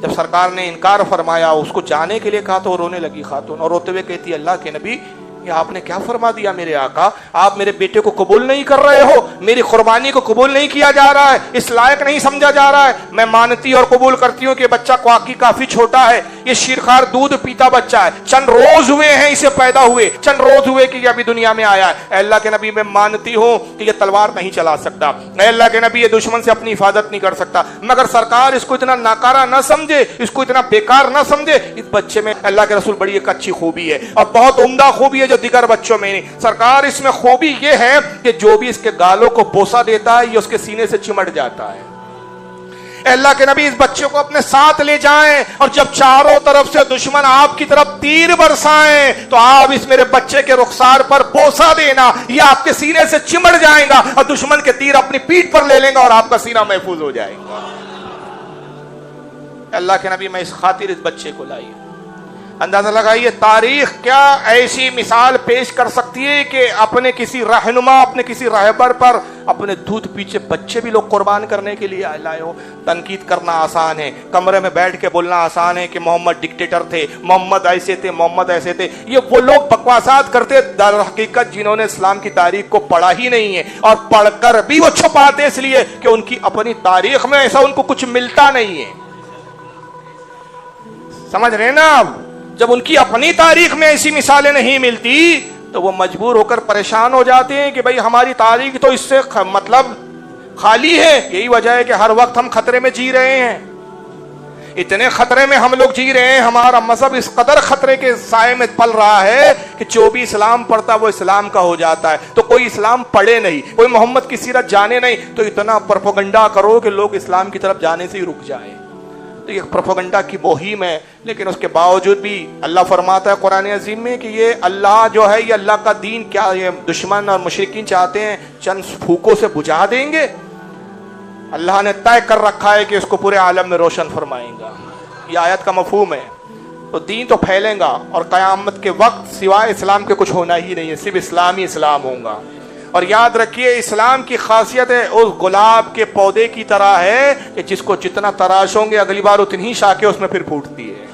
جب سرکار نے انکار فرمایا, اس کو جانے کے لیے کہا تو رونے لگی خاتون, اور روتے ہوئے کہتی, اللہ کے نبی یہ آپ نے کیا فرما دیا میرے آقا, آپ میرے بیٹے کو قبول نہیں کر رہے ہو, میری قربانی کو قبول نہیں کیا جا رہا ہے, اس لائق نہیں سمجھا جا رہا ہے. میں مانتی اور قبول کرتی ہوں کہ بچہ کافی چھوٹا ہے, یہ شیرخوار دودھ پیتا بچہ ہے, چند روز ہوئے ہیں اسے پیدا ہوئے, چند روز ہوئے کہ یہ ابھی دنیا میں آیا ہے. اے اللہ کے نبی میں مانتی ہوں کہ یہ تلوار نہیں چلا سکتا, اے اللہ کے نبی یہ دشمن سے اپنی حفاظت نہیں کر سکتا, مگر سرکار اس کو اتنا ناکارہ نہ سمجھے, اس کو اتنا بیکار نہ سمجھے. اس بچے میں اللہ کے رسول بڑی ایک اچھی خوبی ہے اور بہت عمدہ خوبی ہے جو دیگر بچوں میں نہیں. سرکار اس میں خوبی یہ ہے کہ جو بھی اس کے گالوں کو بوسہ دیتا ہے یہ اس کے سینے سے چمٹ جاتا ہے. اے اللہ کے نبی اس بچے کو اپنے ساتھ لے جائیں, اور جب چاروں طرف سے دشمن آپ کی طرف تیر برسائیں تو آپ اس میرے بچے کے رخسار پر بوسہ دینا, یہ آپ کے سینے سے چمٹ جائے گا اور دشمن کے تیر اپنی پیٹھ پر لے لیں گا اور آپ کا سینہ محفوظ ہو جائے گا. اللہ کے نبی میں اس خاطر اس بچے کو لائی. اندازہ لگائیے تاریخ کیا ایسی مثال پیش کر سکتی ہے کہ اپنے کسی رہنما، اپنے کسی رہبر پر اپنے دودھ پیچھے بچے بھی لوگ قربان کرنے کے لیے لائے ہو۔ تنقید کرنا آسان ہے، کمرے میں بیٹھ کے بولنا آسان ہے کہ محمد ڈکٹیٹر تھے، محمد ایسے تھے، محمد ایسے تھے۔ یہ وہ لوگ بکواسات کرتے در حقیقت جنہوں نے اسلام کی تاریخ کو پڑھا ہی نہیں ہے، اور پڑھ کر بھی وہ چھپاتے اس لیے کہ ان کی اپنی تاریخ میں ایسا ان کو کچھ ملتا نہیں ہے۔ سمجھ رہے ہیں نا آپ؟ جب ان کی اپنی تاریخ میں ایسی مثالیں نہیں ملتی تو وہ مجبور ہو کر پریشان ہو جاتے ہیں کہ بھئی ہماری تاریخ تو اس سے مطلب خالی ہے۔ یہی وجہ ہے کہ ہر وقت ہم خطرے میں جی رہے ہیں، اتنے خطرے میں ہم لوگ جی رہے ہیں، ہمارا مذہب اس قدر خطرے کے سائے میں پل رہا ہے کہ جو بھی اسلام پڑھتا وہ اسلام کا ہو جاتا ہے۔ تو کوئی اسلام پڑھے نہیں، کوئی محمد کی سیرت جانے نہیں، تو اتنا پروپیگنڈا کرو کہ لوگ اسلام کی طرف جانے سے ہی رک جائیں۔ تو یہ پروپیگنڈا کی مہم ہے، لیکن اس کے باوجود بھی اللہ فرماتا ہے قرآن عظیم میں کہ یہ اللہ جو ہے، یہ اللہ کا دین کیا یہ دشمن اور مشرکین چاہتے ہیں چند پھوکوں سے بجھا دیں گے؟ اللہ نے طے کر رکھا ہے کہ اس کو پورے عالم میں روشن فرمائیں گا۔ یہ آیت کا مفہوم ہے۔ تو دین تو پھیلیں گا، اور قیامت کے وقت سوائے اسلام کے کچھ ہونا ہی نہیں ہے، صرف اسلام ہی اسلام ہوگا۔ اور یاد رکھیے اسلام کی خاصیت ہے اس گلاب کے پودے کی طرح ہے کہ جس کو جتنا تراشو گے اگلی بار اتنی ہی شاخیں اس میں پھر پھوٹتی ہے،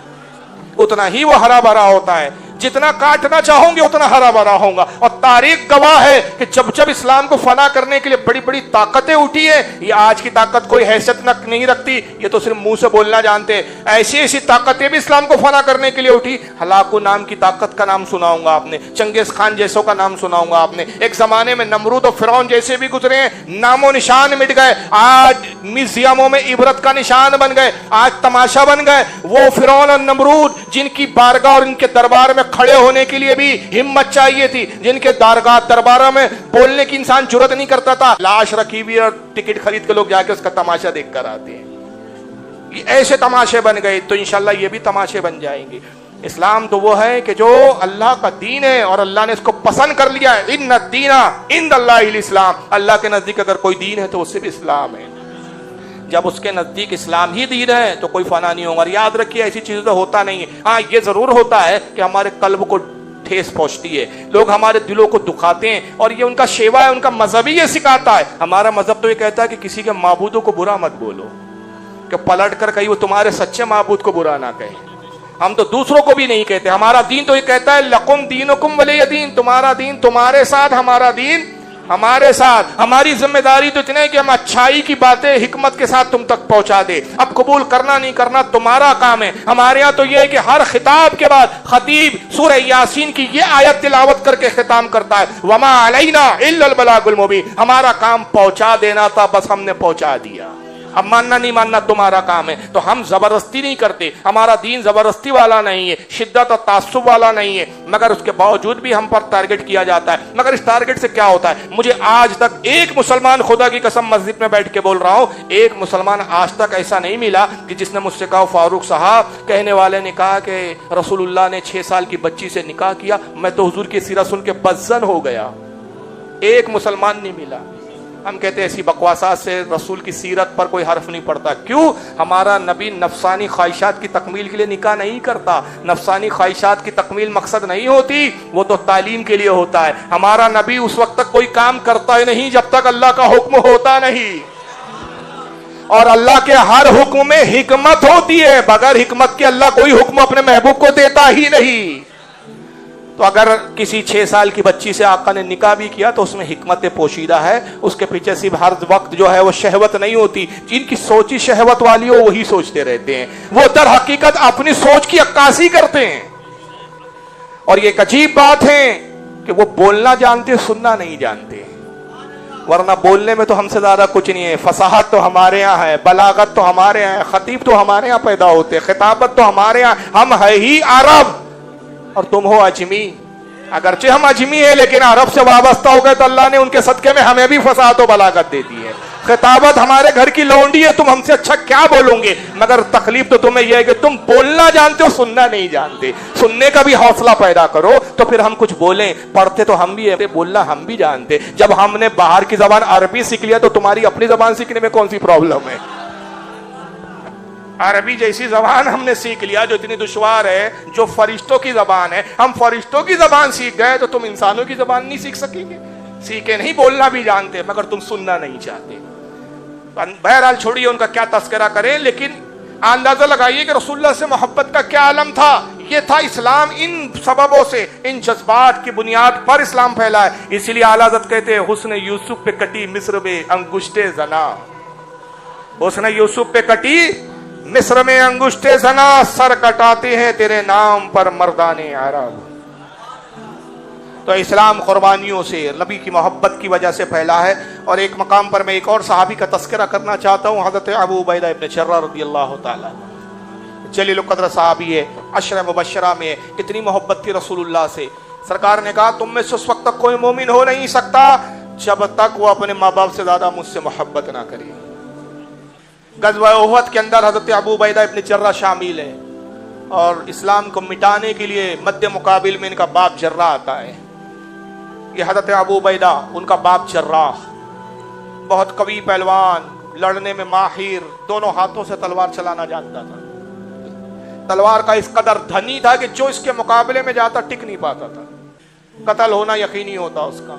اتنا ہی وہ ہرا بھرا ہوتا ہے، جتنا کاٹنا چاہوں گے اتنا ہرا بھرا ہوگا۔ اور تاریخ گواہ ہے کہ جب جب اسلام کو فنا کرنے کے لیے بڑی بڑی طاقتیں اٹھی ہیں، یہ آج کی طاقت کوئی حیثیت نہیں رکھتی، یہ تو صرف منہ سے بولنا جانتے ہیں، ایسی ایسی طاقتیں بھی اسلام کو فنا کرنے کے لیے اٹھی۔ ہلاکو نام کی طاقت کا نام سناؤں گا آپ نے، چنگیز خان جیسوں کا نام سناؤں گا آپ نے۔ ایک زمانے میں نمرود اور فرعون جیسے بھی گزرے ہیں، نام و نشان مٹ گئے، آج میوزیموں میں عبرت کا نشان بن گئے، آج تماشا بن گئے۔ وہ فرعون اور نمرود جن کی بارگاہ اور ان کے دربار میں کھڑے ہونے کے لیے بھی ہمت چاہیے تھی، جن کے درباروں میں بولنے کی انسان جرات نہیں کرتا تھا، لاش رکھی ہوئی اور ٹکٹ خرید کے لوگ جا کے اس کا تماشا دیکھ کر آتے ہیں۔ یہ ایسے تماشے بن گئے، تو انشاءاللہ یہ بھی تماشے بن جائیں گے۔ اسلام تو وہ ہے کہ جو اللہ کا دین ہے اور اللہ نے اس کو پسند کر لیا ہے۔ ان الدین عند اللہ الاسلام، اللہ کے نزدیک اگر کوئی دین ہے تو وہ صرف اسلام ہے۔ جب اس کے نزدیک اسلام ہی دین ہے تو کوئی فنا نہیں ہوگا۔ اور یاد رکھیے ایسی چیزیں تو ہوتا نہیں ہے، ہاں یہ ضرور ہوتا ہے کہ ہمارے قلب کو ٹھیس پہنچتی ہے، لوگ ہمارے دلوں کو دکھاتے ہیں، اور یہ ان کا شیوا ہے، ان کا مذہب ہی یہ سکھاتا ہے۔ ہمارا مذہب تو یہ کہتا ہے کہ کسی کے معبودوں کو برا مت بولو، کہ پلٹ کر کہیں وہ تمہارے سچے معبود کو برا نہ کہیں۔ ہم تو دوسروں کو بھی نہیں کہتے، ہمارا دین تو یہ کہتا ہے لکم دینکم ولی دین، تمہارا دین تمہارے ساتھ، ہمارا دین ہمارے ساتھ۔ ہماری ذمہ داری تو اتنا ہے کہ ہم اچھائی کی باتیں حکمت کے ساتھ تم تک پہنچا دے، اب قبول کرنا نہیں کرنا تمہارا کام ہے۔ ہمارے ہاں تو یہ ہے کہ ہر خطاب کے بعد خطیب سورہ یاسین کی یہ آیت تلاوت کر کے ختم کرتا ہے، وما علینا الا البلاغ المبین، ہمارا کام پہنچا دینا تھا، بس ہم نے پہنچا دیا، اب ماننا نہیں ماننا تمہارا کام ہے۔ تو ہم زبردستی نہیں کرتے، ہمارا دین زبردستی والا نہیں ہے، شدت اور تعصب والا نہیں ہے، مگر اس کے باوجود بھی ہم پر ٹارگٹ کیا جاتا ہے۔ مگر اس ٹارگٹ سے کیا ہوتا ہے؟ مجھے آج تک ایک مسلمان، خدا کی قسم مسجد میں بیٹھ کے بول رہا ہوں، ایک مسلمان آج تک ایسا نہیں ملا کہ جس نے مجھ سے کہا فاروق صاحب کہنے والے نے کہا کہ رسول اللہ نے 6 سال کی بچی سے نکاح کیا، میں تو حضور کی سیرت سن کے بدزن ہو گیا۔ ایک مسلمان نہیں ملا۔ ہم کہتے ہیں ایسی بکواسات سے رسول کی سیرت پر کوئی حرف نہیں پڑتا۔ کیوں؟ ہمارا نبی نفسانی خواہشات کی تکمیل کے لیے نکاح نہیں کرتا، نفسانی خواہشات کی تکمیل مقصد نہیں ہوتی، وہ تو تعلیم کے لیے ہوتا ہے۔ ہمارا نبی اس وقت تک کوئی کام کرتا ہی نہیں جب تک اللہ کا حکم ہوتا نہیں، اور اللہ کے ہر حکم میں حکمت ہوتی ہے، بغیر حکمت کے اللہ کوئی حکم اپنے محبوب کو دیتا ہی نہیں۔ تو اگر کسی 6 سال کی بچی سے آقا نے نکاح بھی کیا تو اس میں حکمت پوشیدہ ہے، اس کے پیچھے صرف ہر وقت جو ہے وہ شہوت نہیں ہوتی، جن کی سوچی شہوت والی ہو وہی سوچتے رہتے ہیں، وہ در حقیقت اپنی سوچ کی عکاسی کرتے ہیں۔ اور یہ ایک عجیب بات ہے کہ وہ بولنا جانتے سننا نہیں جانتے، ورنہ بولنے میں تو ہم سے زیادہ کچھ نہیں ہے، فصاحت تو ہمارے یہاں ہے، بلاغت تو ہمارے یہاں ہے، خطیب تو ہمارے یہاں پیدا ہوتے، خطابت تو ہمارے یہاں، ہم ہے ہی عرب اور تم ہو اجمی۔ اگرچہ ہم اجمی ہیں لیکن عرب سے وابستہ ہو گئے تو اللہ نے ان کے صدقے میں ہمیں بھی فصاحت و بلاغت دے دی ہے۔ خطابت ہمارے گھر کی لونڈی ہے، تم ہم سے اچھا کیا بولو گے، مگر تکلیف تو تمہیں یہ ہے کہ تم بولنا جانتے ہو سننا نہیں جانتے۔ سننے کا بھی حوصلہ پیدا کرو تو پھر ہم کچھ بولیں، پڑھتے تو ہم بھی ہیں، بولنا ہم بھی جانتے۔ جب ہم نے باہر کی زبان عربی سیکھ لیا تو تمہاری اپنی زبان سیکھنے میں کون سی پرابلم ہے؟ عربی جیسی زبان ہم نے سیکھ لیا جو اتنی دشوار ہے، جو فرشتوں کی زبان ہے، ہم فرشتوں کی زبان سیکھ گئے تو تم انسانوں کی زبان نہیں سیکھ سکیں گے؟ سیکھے نہیں، بولنا بھی جانتے مگر تم سننا نہیں چاہتے۔ بہرحال چھوڑیے ان کا کیا تذکرہ کریں، لیکن اندازہ لگائیے کہ رسول اللہ سے محبت کا کیا عالم تھا۔ یہ تھا اسلام، ان سببوں سے، ان جذبات کی بنیاد پر اسلام پھیلا ہے۔ اسی لیے اعلیٰ حضرت کہتے ہیں حسن یوسف پہ کٹی مصر میں انگشت زنا، حسن یوسف پہ کٹی مصر میں انگشت زنا، سر کٹاتے ہیں تیرے نام پر مردان عرب۔ تو اسلام قربانیوں سے، نبی کی محبت کی وجہ سے پھیلا ہے۔ اور ایک مقام پر میں ایک اور صحابی کا تذکرہ کرنا چاہتا ہوں، حضرت ابو عبیدہ ابن جراح رضی اللہ تعالیٰ، جلیل القدر صحابی ہے، عشرہ مبشرہ میں اتنی محبت تھی رسول اللہ سے۔ سرکار نے کہا تم میں سے اس وقت تک کوئی مومن ہو نہیں سکتا جب تک وہ اپنے ماں باپ سے زیادہ مجھ سے محبت نہ کرے۔ غزوہ احد کے اندر حضرت ابو عبیدہ ابن جراح شامل ہے، اور اسلام کو مٹانے کے لیے مد مقابل میں ان کا باپ جراح آتا ہے۔ یہ حضرت ابو عبیدہ، ان کا باپ جراح، بہت قوی پہلوان، لڑنے میں ماہر، دونوں ہاتھوں سے تلوار چلانا جانتا تھا۔ تلوار کا اس قدر دھنی تھا کہ جو اس کے مقابلے میں جاتا ٹک نہیں پاتا تھا، قتل ہونا یقینی ہوتا اس کا۔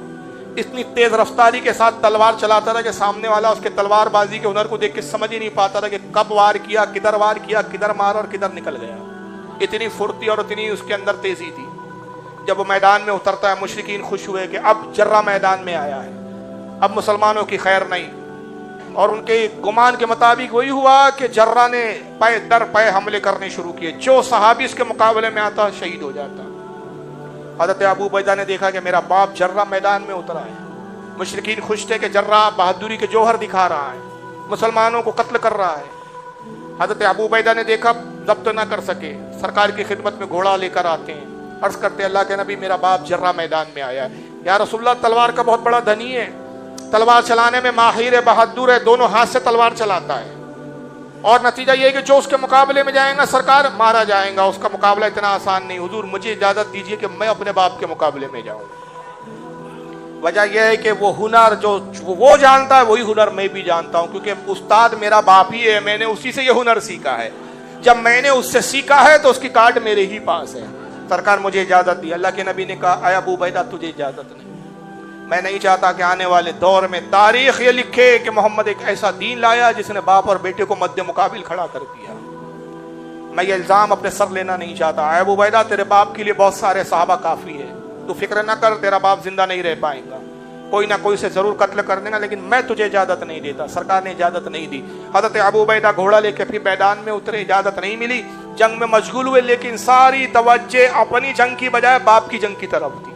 اتنی تیز رفتاری کے ساتھ تلوار چلاتا تھا کہ سامنے والا اس کے تلوار بازی کے ہنر کو دیکھ کے سمجھ ہی نہیں پاتا تھا کہ کب وار کیا، کدھر مارا اور کدھر نکل گیا۔ اتنی پھرتی اور اتنی اس کے اندر تیزی تھی۔ جب وہ میدان میں اترتا ہے مشرکین خوش ہوئے کہ اب جراح میدان میں آیا ہے، اب مسلمانوں کی خیر نہیں۔ اور ان کے گمان کے مطابق وہی ہوا کہ جراح نے پے در پے حملے کرنے شروع کیے، جو صحابی اس کے مقابلے میں آتا شہید ہو جاتا۔ حضرت ابو عبیدہ نے دیکھا کہ میرا باپ جراح میدان میں اترا ہے۔ مشرکین خوش تھے کہ جراح بہادری کے جوہر دکھا رہا ہے، مسلمانوں کو قتل کر رہا ہے۔ حضرت ابو عبیدہ نے دیکھا، ضبط نہ کر سکے، سرکار کی خدمت میں گھوڑا لے کر آتے ہیں، عرض کرتے اللہ کے نبی میرا باپ جراح میدان میں آیا ہے۔ یا رسول اللہ تلوار کا بہت بڑا دھنی ہے، تلوار چلانے میں ماہر ہے، بہادر ہے، دونوں ہاتھ سے تلوار چلاتا ہے، اور نتیجہ یہ ہے کہ جو اس کے مقابلے میں جائے گا سرکار مارا جائے گا، اس کا مقابلہ اتنا آسان نہیں۔ حضور مجھے اجازت دیجیے کہ میں اپنے باپ کے مقابلے میں جاؤں۔ وجہ یہ ہے کہ وہ ہنر جو وہ جانتا ہے وہی ہنر میں بھی جانتا ہوں، کیونکہ استاد میرا باپ ہی ہے، میں نے اسی سے یہ ہنر سیکھا ہے۔ جب میں نے اس سے سیکھا ہے تو اس کی کارڈ میرے ہی پاس ہے۔ سرکار مجھے اجازت دی۔ اللہ کے نبی نے کہا اے ابو عبیدہ تجھے اجازت نہیں، میں نہیں چاہتا کہ آنے والے دور میں تاریخ یہ لکھے کہ محمد ایک ایسا دین لایا جس نے باپ اور بیٹے کو مد مقابل کھڑا کر دیا۔ میں یہ الزام اپنے سر لینا نہیں چاہتا۔ اے ابو عبیدہ تیرے باپ کے لیے بہت سارے صحابہ کافی ہے، تو فکر نہ کر، تیرا باپ زندہ نہیں رہ پائے گا، کوئی نہ کوئی سے ضرور قتل کر دینا، لیکن میں تجھے اجازت نہیں دیتا۔ سرکار نے اجازت نہیں دی۔ حضرت ابو عبیدہ گھوڑا لے کے پھر میدان میں اترے، اجازت نہیں ملی، جنگ میں مشغول ہوئے، لیکن ساری توجہ اپنی جنگ کی بجائے باپ کی جنگ کی طرف تھی۔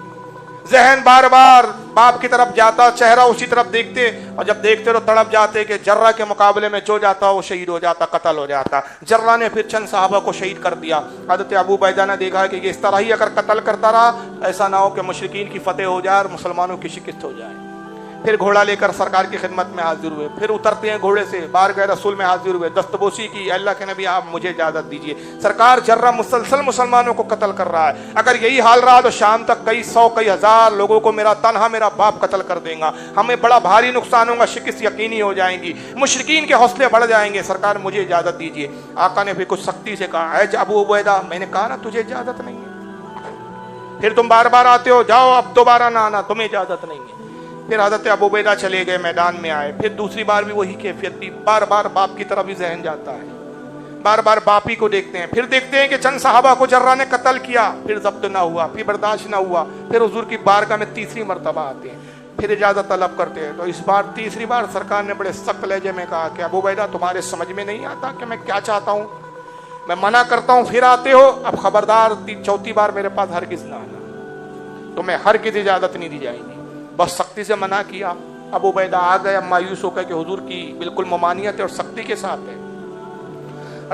ذہن بار بار باپ کی طرف جاتا، چہرہ اسی طرف دیکھتے، اور جب دیکھتے تو تڑپ جاتے کہ جراح کے مقابلے میں جو جاتا وہ شہید ہو جاتا، قتل ہو جاتا۔ جراح نے پھر چند صحابہ کو شہید کر دیا۔ حضرت ابو عبیدہ نے دیکھا کہ یہ اس طرح ہی اگر قتل کرتا رہا، ایسا نہ ہو کہ مشرکین کی فتح ہو جائے اور مسلمانوں کی شکست ہو جائے۔ پھر گھوڑا لے کر سرکار کی خدمت میں حاضر ہوئے، پھر اترتے ہیں گھوڑے سے، بارگاہ رسول میں حاضر ہوئے، دستبوسی کی، اللہ کے نبی آپ مجھے اجازت دیجیے، سرکار جراح مسلسل مسلمانوں کو قتل کر رہا ہے، اگر یہی حال رہا تو شام تک کئی سو کئی ہزار لوگوں کو میرا تنہا میرا باپ قتل کر دے گا، ہمیں بڑا بھاری نقصان ہوگا، شکست یقینی ہو جائیں گی، مشرکین کے حوصلے بڑھ جائیں گے، سرکار مجھے اجازت دیجیے۔ آقا نے پھر کچھ سختی سے کہا اے ابو عبیدہ میں نے کہا نا تجھے اجازت نہیں ہے، پھر تم بار بار آتے ہو، جاؤ اب دوبارہ نہ آنا، تمہیں اجازت نہیں ہے۔ پھر حضرت ابو عبیدہ چلے گئے، میدان میں آئے، پھر دوسری بار بھی وہی کیفیت تھی، بار بار باپ کی طرف ہی ذہن جاتا ہے، بار بار باپ ہی کو دیکھتے ہیں۔ پھر دیکھتے ہیں کہ چند صحابہ کو جراح نے قتل کیا، پھر ضبط نہ ہوا، پھر برداشت نہ ہوا، پھر حضور کی بارگاہ میں تیسری مرتبہ آتے ہیں، پھر اجازت طلب کرتے ہیں۔ تو اس بار تیسری بار سرکار نے بڑے سخت لہجے میں کہا کہ ابو عبیدہ تمہارے سمجھ میں نہیں آتا کہ میں کیا چاہتا ہوں، میں منع کرتا ہوں پھر آتے ہو، اب خبردار چوتھی بار میرے پاس ہرگز نہ آنا، تمہیں ہرگز اجازت نہیں دی جائے گی۔ بس سختی سے منع کیا۔ ابو عبیدہ آ گئے، مایوس ہو کر کہ حضور کی بالکل ممانعت ہے اور سختی کے ساتھ ہے۔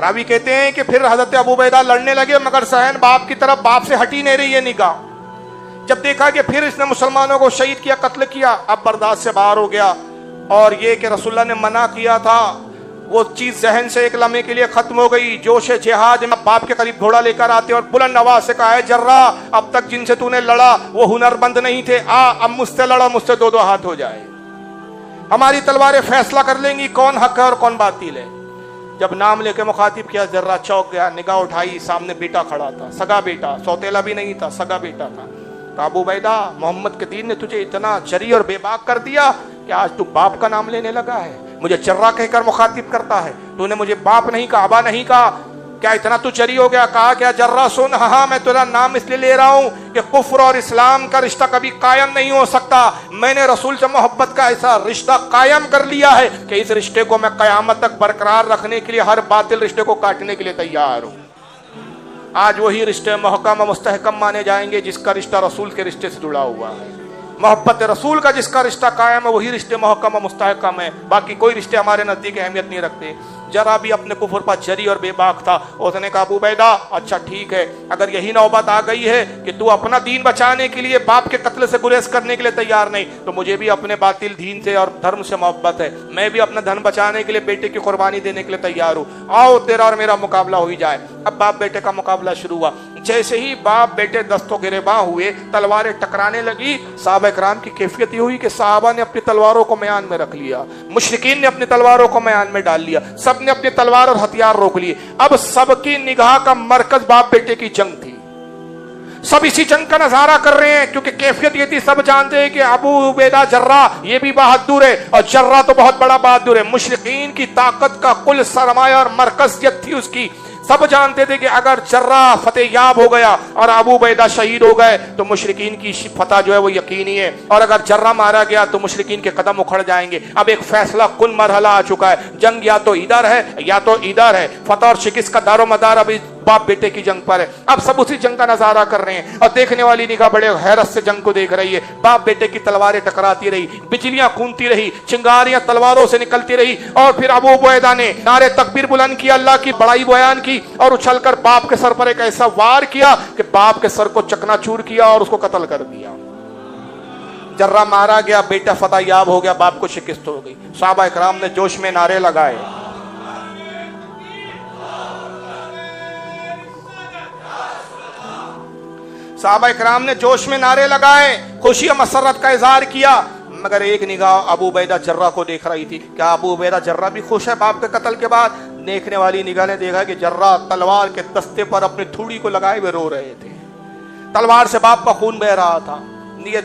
راوی کہتے ہیں کہ پھر حضرت ابو عبیدہ لڑنے لگے، مگر ذہن باپ کی طرف، باپ سے ہٹی نہیں رہی ہے نگاہ۔ جب دیکھا کہ پھر اس نے مسلمانوں کو شہید کیا، قتل کیا، اب برداشت سے باہر ہو گیا، اور یہ کہ رسول اللہ نے منع کیا تھا وہ چیز ذہن سے ایک لمحے کے لیے ختم ہو گئی۔ جوش جہاد میں باپ کے قریب گھوڑا لے کر آتے اور بلند آواز سے کہا ہے جراح اب تک جن سے تو نے لڑا وہ ہنر بند نہیں تھے، اب مجھ سے لڑا، مجھ سے دو دو ہاتھ ہو جائے، ہماری تلواریں فیصلہ کر لیں گی کون حق ہے اور کون باطل ہے۔ جب نام لے کے مخاطب کیا ذرہ چوک گیا, نگاہ اٹھائی, سامنے بیٹا کھڑا تھا, سگا بیٹا, سوتیلا بھی نہیں تھا, سگا بیٹا تھا. تو ابو عبیدہ, محمد کے دین نے تجھے اتنا جری اور بے باک کر دیا کہ آج تو باپ کا نام لینے لگا ہے, مجھے جرہ کہہ کر مخاطب کرتا ہے, تو نے مجھے باپ نہیں کہا, ابا نہیں کہا, کیا اتنا تو جری ہو گیا؟ کہا کیا جرہ سن, ہاں میں تیرا نام اس لیے لے رہا ہوں کہ کفر اور اسلام کا رشتہ کبھی قائم نہیں ہو سکتا. میں نے رسول سے محبت کا ایسا رشتہ قائم کر لیا ہے کہ اس رشتے کو میں قیامت تک برقرار رکھنے کے لیے ہر باطل رشتے کو کاٹنے کے لیے تیار ہوں. آج وہی رشتے محکم و مستحکم مانے جائیں گے جس کا رشتہ رسول کے رشتے سے جڑا ہوا ہے. محبت رسول کا جس کا رشتہ قائم ہے وہی رشتے محکم و مستحکم ہے, باقی کوئی رشتے ہمارے نزدیک اہمیت نہیں رکھتے. ذرا بھی اپنے کفر پر جری اور بے باک تھا. اس نے کہا ابو عبیدہ اچھا ٹھیک ہے, اگر یہی نوبت آ گئی ہے کہ تو اپنا دین بچانے کے لیے باپ کے قتل سے گریز کرنے کے لیے تیار نہیں, تو مجھے بھی اپنے باطل دین سے اور دھرم سے محبت ہے, میں بھی اپنا دھن بچانے کے لیے بیٹے کی قربانی دینے کے لیے تیار ہوں, آؤ تیرا اور میرا مقابلہ ہو ہی جائے. اب باپ بیٹے کا مقابلہ شروع ہوا. جیسے ہی باپ بیٹے دستوں گریباں ہوئے, تلواریں ٹکرانے لگی, صحابہ کرام کی کیفیت یہ ہوئی کہ صحابہ نے اپنی تلواروں کو میان میں رکھ لیا, مشرکین نے اپنی تلواروں کو میان میں ڈال لیا, سب نے اپنی تلوار اور ہتھیار روک لیے. اب سب کی نگاہ کا مرکز باپ بیٹے کی جنگ تھی. سب اسی جنگ کا نظارہ کر رہے ہیں کیونکہ کیفیت یہ تھی, سب جانتے ہیں کہ ابو عبیدہ جرہ یہ بھی بہادر ہے اور جرہ تو بہت بڑا بہادر ہے. مشرکین کی طاقت کا کل سرمایہ اور مرکزیت تھی اس کی. سب جانتے تھے کہ اگر جرہ فتح یاب ہو گیا اور ابو عبیدہ شہید ہو گئے تو مشرکین کی فتح جو ہے وہ یقینی ہے, اور اگر جرہ مارا گیا تو مشرکین کے قدم اکھڑ جائیں گے. اب ایک فیصلہ کن مرحلہ آ چکا ہے, جنگ یا تو ادھر ہے یا تو ادھر ہے. فتح اور شکست کا دار و مدار ابھی باپ بیٹے کی جنگ پر ہے. اب سب اسی جنگ کا نظارہ کر رہے ہیں اور دیکھنے والی نگاہ بڑے حیرت سے جنگ کو دیکھ رہی ہے. باپ بیٹے کی تلواریں ٹکراتی رہی, بجلیاں خونتی رہی, چنگاریاں تلواروں سے نکلتی رہی, اور پھر ابو عبیدہ نے نعرے تکبیر بلند کیا, اللہ کی بڑائی بیان کی اور اچھل کر باپ کے سر پر ایک ایسا وار کیا کہ باپ کے سر کو چکنا چور کیا اور اس کو قتل کر دیا. جرہ مارا گیا, بیٹا فتح یاب ہو گیا, باپ کو شکست ہو گئی. صحابہ اکرام نے جوش میں نعرے لگائے. صحابہ اکرام نے جوش میں نعرے لگائے, خوشی و مسرت کا اظہار کیا, مگر ایک نگاہ ابو عبیدہ جرہ کو دیکھ رہی تھی. کیا ابو عبیدہ جرہ بھی خوش ہے باپ کے قتل کے بعد؟ دیکھنے والی نگاہ نے دیکھا کہ جرہ تلوار کے دستے پر اپنی تھوڑی کو لگائے ہوئے رو رہے تھے. تلوار سے باپ کا خون بہ رہا تھا.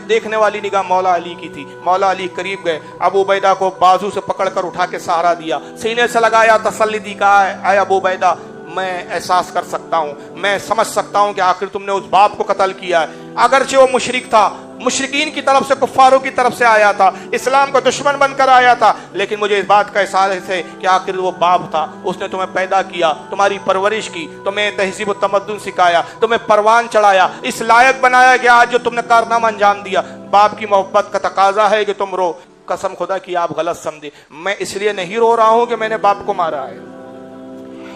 دیکھنے والی نگاہ مولا علی کی تھی. مولا علی قریب گئے, ابو عبیدہ کو بازو سے پکڑ کر اٹھا کے سہارا دیا, سینے سے لگایا, تسلی دی, کہا اے ابو عبیدہ میں احساس کر سکتا ہوں, میں سمجھ سکتا ہوں کہ آخر تم نے اس باپ کو قتل کیا ہے. اگرچہ وہ مشرک تھا, مشرکین کی طرف سے, کفاروں کی طرف سے آیا تھا, اسلام کا دشمن بن کر آیا تھا, لیکن مجھے اس بات کا احساس ہے کہ آخر وہ باپ تھا, اس نے تمہیں پیدا کیا, تمہاری پرورش کی, تمہیں تہذیب و تمدن سکھایا, تمہیں پروان چڑھایا, اس لائق بنایا کہ آج جو تم نے کارنامہ انجام دیا. باپ کی محبت کا تقاضا ہے کہ تم رو. قسم خدا کی آپ غلط سمجھے, میں اس لیے نہیں رو رہا ہوں کہ میں نے باپ کو مارا ہے,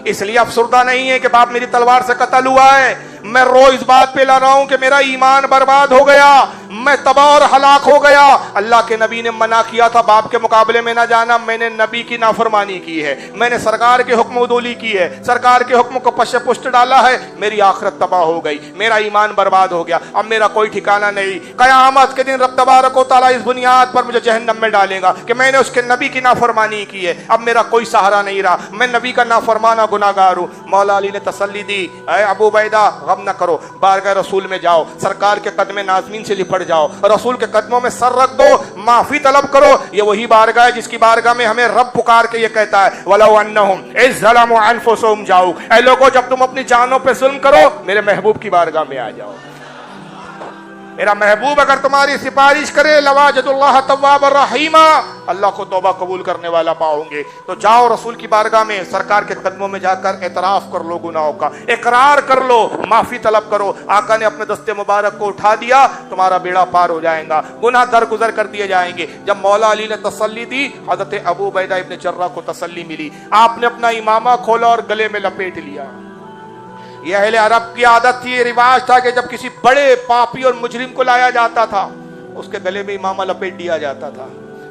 اس لیے افسردہ نہیں ہے کہ باپ میری تلوار سے قتل ہوا ہے. میں رو اس بات پہ لا رہا ہوں کہ میرا ایمان برباد ہو گیا, میں تباہ اور ہلاک ہو گیا. اللہ کے نبی نے منع کیا تھا باپ کے مقابلے میں نہ جانا, میں نے نبی کی نافرمانی کی ہے, میں نے سرکار کے حکم عدولی کی ہے, سرکار کے حکم کو پش پشت ڈالا ہے, میری آخرت تباہ ہو گئی, میرا ایمان برباد ہو گیا, اب میرا کوئی ٹھکانہ نہیں. قیامت کے دن رب تبارک و تعالیٰ اس بنیاد پر مجھے جہنم میں ڈالے گا کہ میں نے اس کے نبی کی نافرمانی کی ہے, اب میرا کوئی سہارا نہیں رہا, میں نبی کا نافرمانہ گناہگار ہوں. مولا علی نے تسلی دی, اے ابو عبیدہ غم نہ کرو, بارگاہ رسول میں جاؤ, سرکار کے قدم نازمین سے لپٹ جاؤ, رسول کے قدموں میں سر رکھ دو, معافی طلب کرو. یہ وہی بارگاہ ہے جس کی بارگاہ میں ہمیں رب پکار کے یہ کہتا ہے وَلَوْ أَنَّهُمْ إِذْ ظَلَمُوا أَنفُسَهُمْ جَاءُوكَ, اے لوگوں جب تم اپنی جانوں پہ ظلم کرو میرے محبوب کی بارگاہ میں آ جاؤ. میرا محبوب اگر تمہاری سفارش کرے لَوَجَدُوا اللَّهَ تَوَّابًا رَحِيمًا, اللہ کو توبہ قبول کرنے والا پاؤ گے. تو جاؤ رسول کی بارگاہ میں, سرکار کے قدموں میں جا کر اعتراف کر لو گناہوں کا, اقرار کر لو, معافی طلب کرو. آقا نے اپنے دستے مبارک کو اٹھا دیا, تمہارا بیڑا پار ہو جائے گا, گناہ درگزر کر دیے جائیں گے. جب مولا علی نے تسلی دی, حضرت ابو عبیدہ ابن جرہ کو تسلی ملی. آپ نے اپنا امامہ کھولا اور گلے میں لپیٹ لیا. یہ اہل عرب کی عادت تھی, رواج تھا کہ جب کسی بڑے پاپی اور مجرم کو لایا جاتا تھا اس کے گلے میں امامہ لپیٹ دیا جاتا تھا.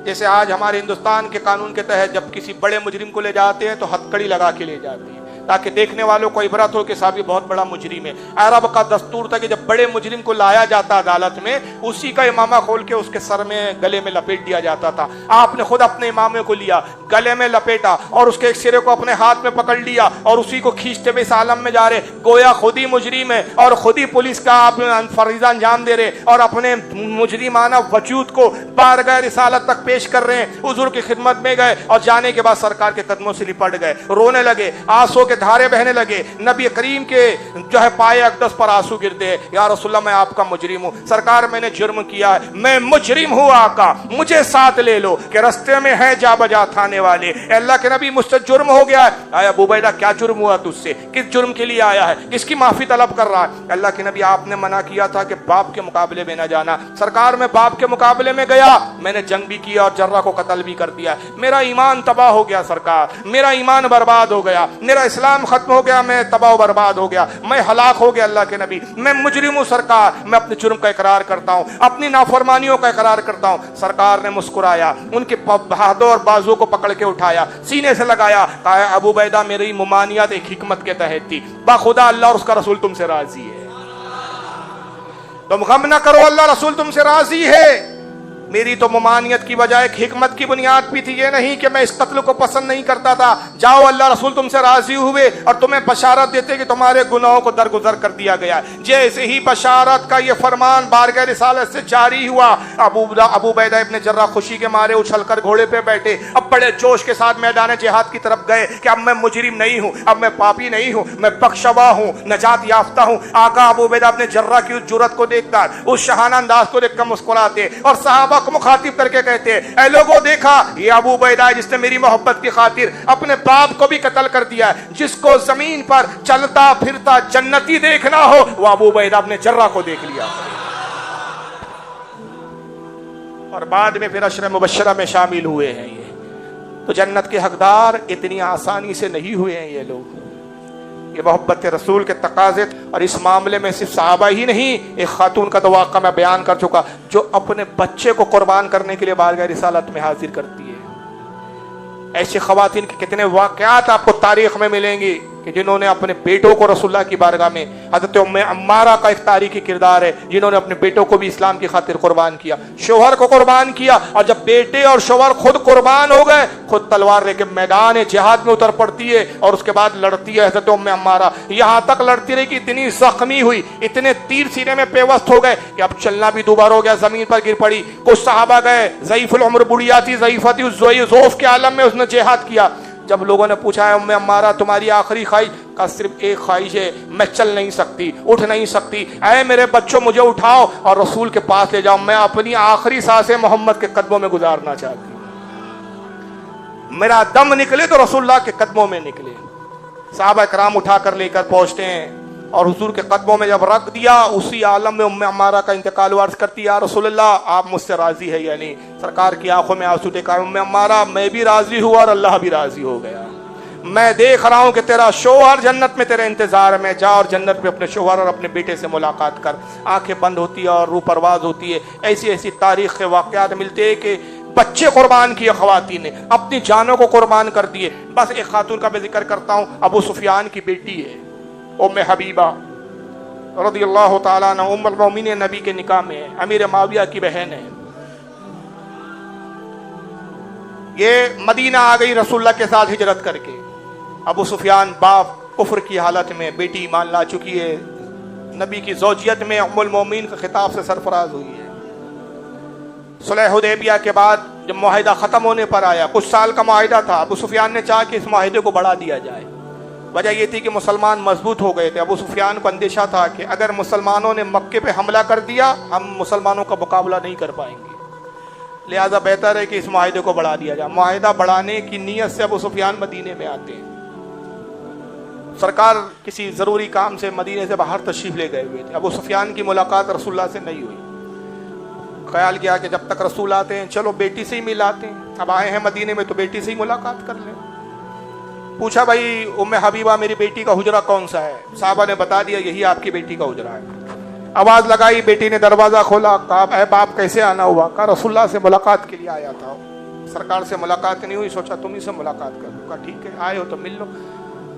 جیسے آج ہمارے ہندوستان کے قانون کے تحت جب کسی بڑے مجرم کو لے جاتے ہیں تو ہتھ کڑی لگا کے لے جاتے ہیں, تاکہ دیکھنے والوں کو عبرت ہو کہ صاحب یہ بہت بڑا مجرم ہے۔ عرب کا دستور تھا کہ جب بڑے مجرم کو لایا جاتا عدالت میں، اسی کا امامہ کھول کے اس کے سر میں گلے میں لپیٹ دیا جاتا تھا۔ آپ نے خود اپنے امامے کو لیا، گلے میں لپیٹا اور اس کے ایک سرے کو اپنے ہاتھ میں پکڑ لیا اور اسی کو کھینچتے ہوئے اس عالم میں جا رہے، گویا خود ہی مجرم ہے اور خود ہی پولیس کا آپ فریضہ انجام دے رہے اور اپنے مجرمانہ وجود کو بارگاہ رسالت تک پیش کر رہے ہیں۔ حضور کی خدمت میں گئے اور جانے کے بعد سرکار کے قدموں سے لپٹ گئے، رونے لگے، آنسوں کے دھارے بہنے لگے۔ نبی کریم کے جو ہے پائے اقدس پر آنسو گرتے ہیں، یا رسول اللہ میں آپ کا مجرم ہوں، سرکار میں نے جرم کیا ہے، میں مجرم ہوں آقا، مجھے ساتھ لے لو کہ رستے میں ہے جا بجا تھانے والے۔ اے اللہ کے نبی مجھ سے جرم ہو گیا ہے۔ آیا ابو عبیدہ کیا جرم ہوا تجھ سے؟ کس جرم کے لیے آیا ہے؟ کس کی معافی طلب کر رہا ہے؟ اللہ کے نبی آپ نے منع کیا تھا کہ باپ کے مقابلے میں نہ جانا۔ سرکار میں باپ کے مقابلے میں گیا، میں نے جنگ بھی کیا اور جرہ کو قتل بھی کر دیا، میرا ایمان تباہ ہو گیا سرکار، میرا ایمان برباد ہو گیا، میرا اسلام ختم ہو گیا، میں تباہ و برباد ہو گیا، میں ہلاک ہو گیا اللہ کے نبی، میں مجرم ہوں سرکار، میں اپنے جرم کا اقرار کرتا ہوں، اپنی نافرمانیوں کا اقرار کرتا ہوں۔ سرکار نے مسکرایا، ان کے ہاتھوں اور بازو کو پکڑ کے اٹھایا، سینے سے لگایا، کہا ابو عبیدہ میری ممانعت ایک حکمت کے تحت تھی، باخدا اللہ اور اس کا رسول تم سے راضی ہے، تم غم نہ کرو، اللہ رسول تم سے راضی ہے۔ میری تو ممانعت کی بجائے ایک حکمت کی بنیاد بھی تھی، یہ نہیں کہ میں اس قتل کو پسند نہیں کرتا تھا، جاؤ اللہ رسول تم سے راضی ہوئے اور تمہیں بشارت دیتے کہ تمہارے گناہوں کو درگزر کر دیا گیا ہے۔ جیسے ہی بشارت کا یہ فرمان بارگاہ رسالت سے جاری ہوا، ابو عبیدہ ابن جراح خوشی کے مارے اچھل کر گھوڑے پہ بیٹھے، اب بڑے جوش کے ساتھ میدان جہاد کی طرف گئے کہ اب میں مجرم نہیں ہوں، اب میں پاپی نہیں ہوں، میں بخشوا ہوں، نجات یافتہ ہوں۔ آقا ابو عبیدہ ابن جراح کی اس جرأت کو دیکھ کر، اس شاہانہ انداز کو دیکھ کر مسکراتے اور صحابہ کو مخاطب کر کے کہتے ہیں اے لوگوں دیکھا یہ ابو عبیدہ ہے جس نے میری محبت کی خاطر اپنے باپ کو بھی قتل کر دیا ہے۔ جس کو زمین پر چلتا پھرتا جنتی دیکھنا ہو وہ ابو عبیدہ ابن جراح کو دیکھ لیا۔ اور بعد میں پھر عشر مبشرہ میں شامل ہوئے ہیں۔ یہ تو جنت کے حقدار اتنی آسانی سے نہیں ہوئے ہیں یہ لوگ۔ یہ محبت رسول کے تقاضے، اور اس معاملے میں صرف صحابہ ہی نہیں، ایک خاتون کا تو واقعہ میں بیان کر چکا جو اپنے بچے کو قربان کرنے کے لیے بارگاہ رسالت میں حاضر کرتی ہے۔ ایسی خواتین کے کتنے واقعات آپ کو تاریخ میں ملیں گی کہ جنہوں نے اپنے بیٹوں کو رسول اللہ کی بارگاہ میں، حضرت ام عمارہ کا ایک تاریخی کردار ہے جنہوں نے اپنے بیٹوں کو بھی اسلام کی خاطر قربان کیا، شوہر کو قربان کیا، اور جب بیٹے اور شوہر خود قربان ہو گئے خود تلوار لے کے میدان جہاد میں اتر پڑتی ہے اور اس کے بعد لڑتی ہے حضرت ام عمارہ، یہاں تک لڑتی رہی کہ اتنی زخمی ہوئی، اتنے تیر سینے میں پیوست ہو گئے کہ اب چلنا بھی دوبارہ ہو گیا، زمین پر گر پڑی۔ کچھ صحابہ گئے، ضعیف العمر بڑھیا تھی، ضعیفہ تھی، ضعف کے عالم میں اس نے جہاد کیا۔ جب لوگوں نے پوچھا ہے ام عمارہ تمہاری آخری خواہش؟ کا صرف ایک خواہش ہے، میں چل نہیں سکتی، اٹھ نہیں سکتی، اے میرے بچوں مجھے اٹھاؤ اور رسول کے پاس لے جاؤ، میں اپنی آخری سانسیں محمد کے قدموں میں گزارنا چاہتی ہوں، میرا دم نکلے تو رسول اللہ کے قدموں میں نکلے۔ صحابہ کرام اٹھا کر لے کر پہنچتے ہیں اور حضور کے قدموں میں جب رکھ دیا، اسی عالم میں ام عمارہ کا انتقال عرض کرتی ہے یا رسول اللہ آپ مجھ سے راضی ہے یا نہیں؟ سرکار کی آنکھوں میں آنسو ٹھکائے، ام عمارہ میں بھی راضی ہوا اور اللہ بھی راضی ہو گیا، میں دیکھ رہا ہوں کہ تیرا شوہر جنت میں تیرے انتظار میں، جا اور جنت میں اپنے شوہر اور اپنے بیٹے سے ملاقات کر۔ آنکھیں بند ہوتی ہے اور روح پرواز ہوتی ہے۔ ایسی ایسی تاریخ کے واقعات ملتے ہیں کہ بچے قربان کیے خواتین نے، اپنی جانوں کو قربان کر دیے۔ بس ایک خاتون کا میں ذکر کرتا ہوں، ابو سفیان کی بیٹی ہے ام حبیبہ رضی اللہ تعالیٰ عنہ، ام المومنین نبی کے نکاح میں ہے، امیر معاویہ کی بہن ہے۔ یہ مدینہ آ گئی رسول اللہ کے ساتھ ہجرت کر کے۔ ابو سفیان باپ کفر کی حالت میں، بیٹی ایمان لا چکی ہے، نبی کی زوجیت میں ام المومنین کے خطاب سے سرفراز ہوئی ہے۔ صلح حدیبیہ کے بعد جب معاہدہ ختم ہونے پر آیا، کچھ سال کا معاہدہ تھا، ابو سفیان نے چاہا کہ اس معاہدے کو بڑھا دیا جائے۔ وجہ یہ تھی کہ مسلمان مضبوط ہو گئے تھے، ابو سفیان کو اندیشہ تھا کہ اگر مسلمانوں نے مکے پہ حملہ کر دیا ہم مسلمانوں کا مقابلہ نہیں کر پائیں گے، لہذا بہتر ہے کہ اس معاہدے کو بڑھا دیا جائے۔ معاہدہ بڑھانے کی نیت سے ابو سفیان مدینے میں آتے ہیں۔ سرکار کسی ضروری کام سے مدینے سے باہر تشریف لے گئے ہوئے تھے، ابو سفیان کی ملاقات رسول اللہ سے نہیں ہوئی۔ خیال کیا کہ جب تک رسول آتے ہیں چلو بیٹی سے ہی مل آتے ہیں، اب آئے ہیں مدینے میں تو بیٹی سے ہی ملاقات کر لیں۔ پوچھا بھائی ام حبیبہ میری بیٹی کا حجرہ کون سا ہے؟ صحابہ نے بتا دیا یہی آپ کی بیٹی کا حجرہ ہے۔ آواز لگائی، بیٹی نے دروازہ کھولا، کہا اے باپ کیسے آنا ہوا؟ کہا رسول اللہ سے ملاقات کے لیے آیا تھا، سرکار سے ملاقات نہیں ہوئی، سوچا تم ہی سے ملاقات کر لوں۔ کہا ٹھیک ہے آئے ہو تو مل لو۔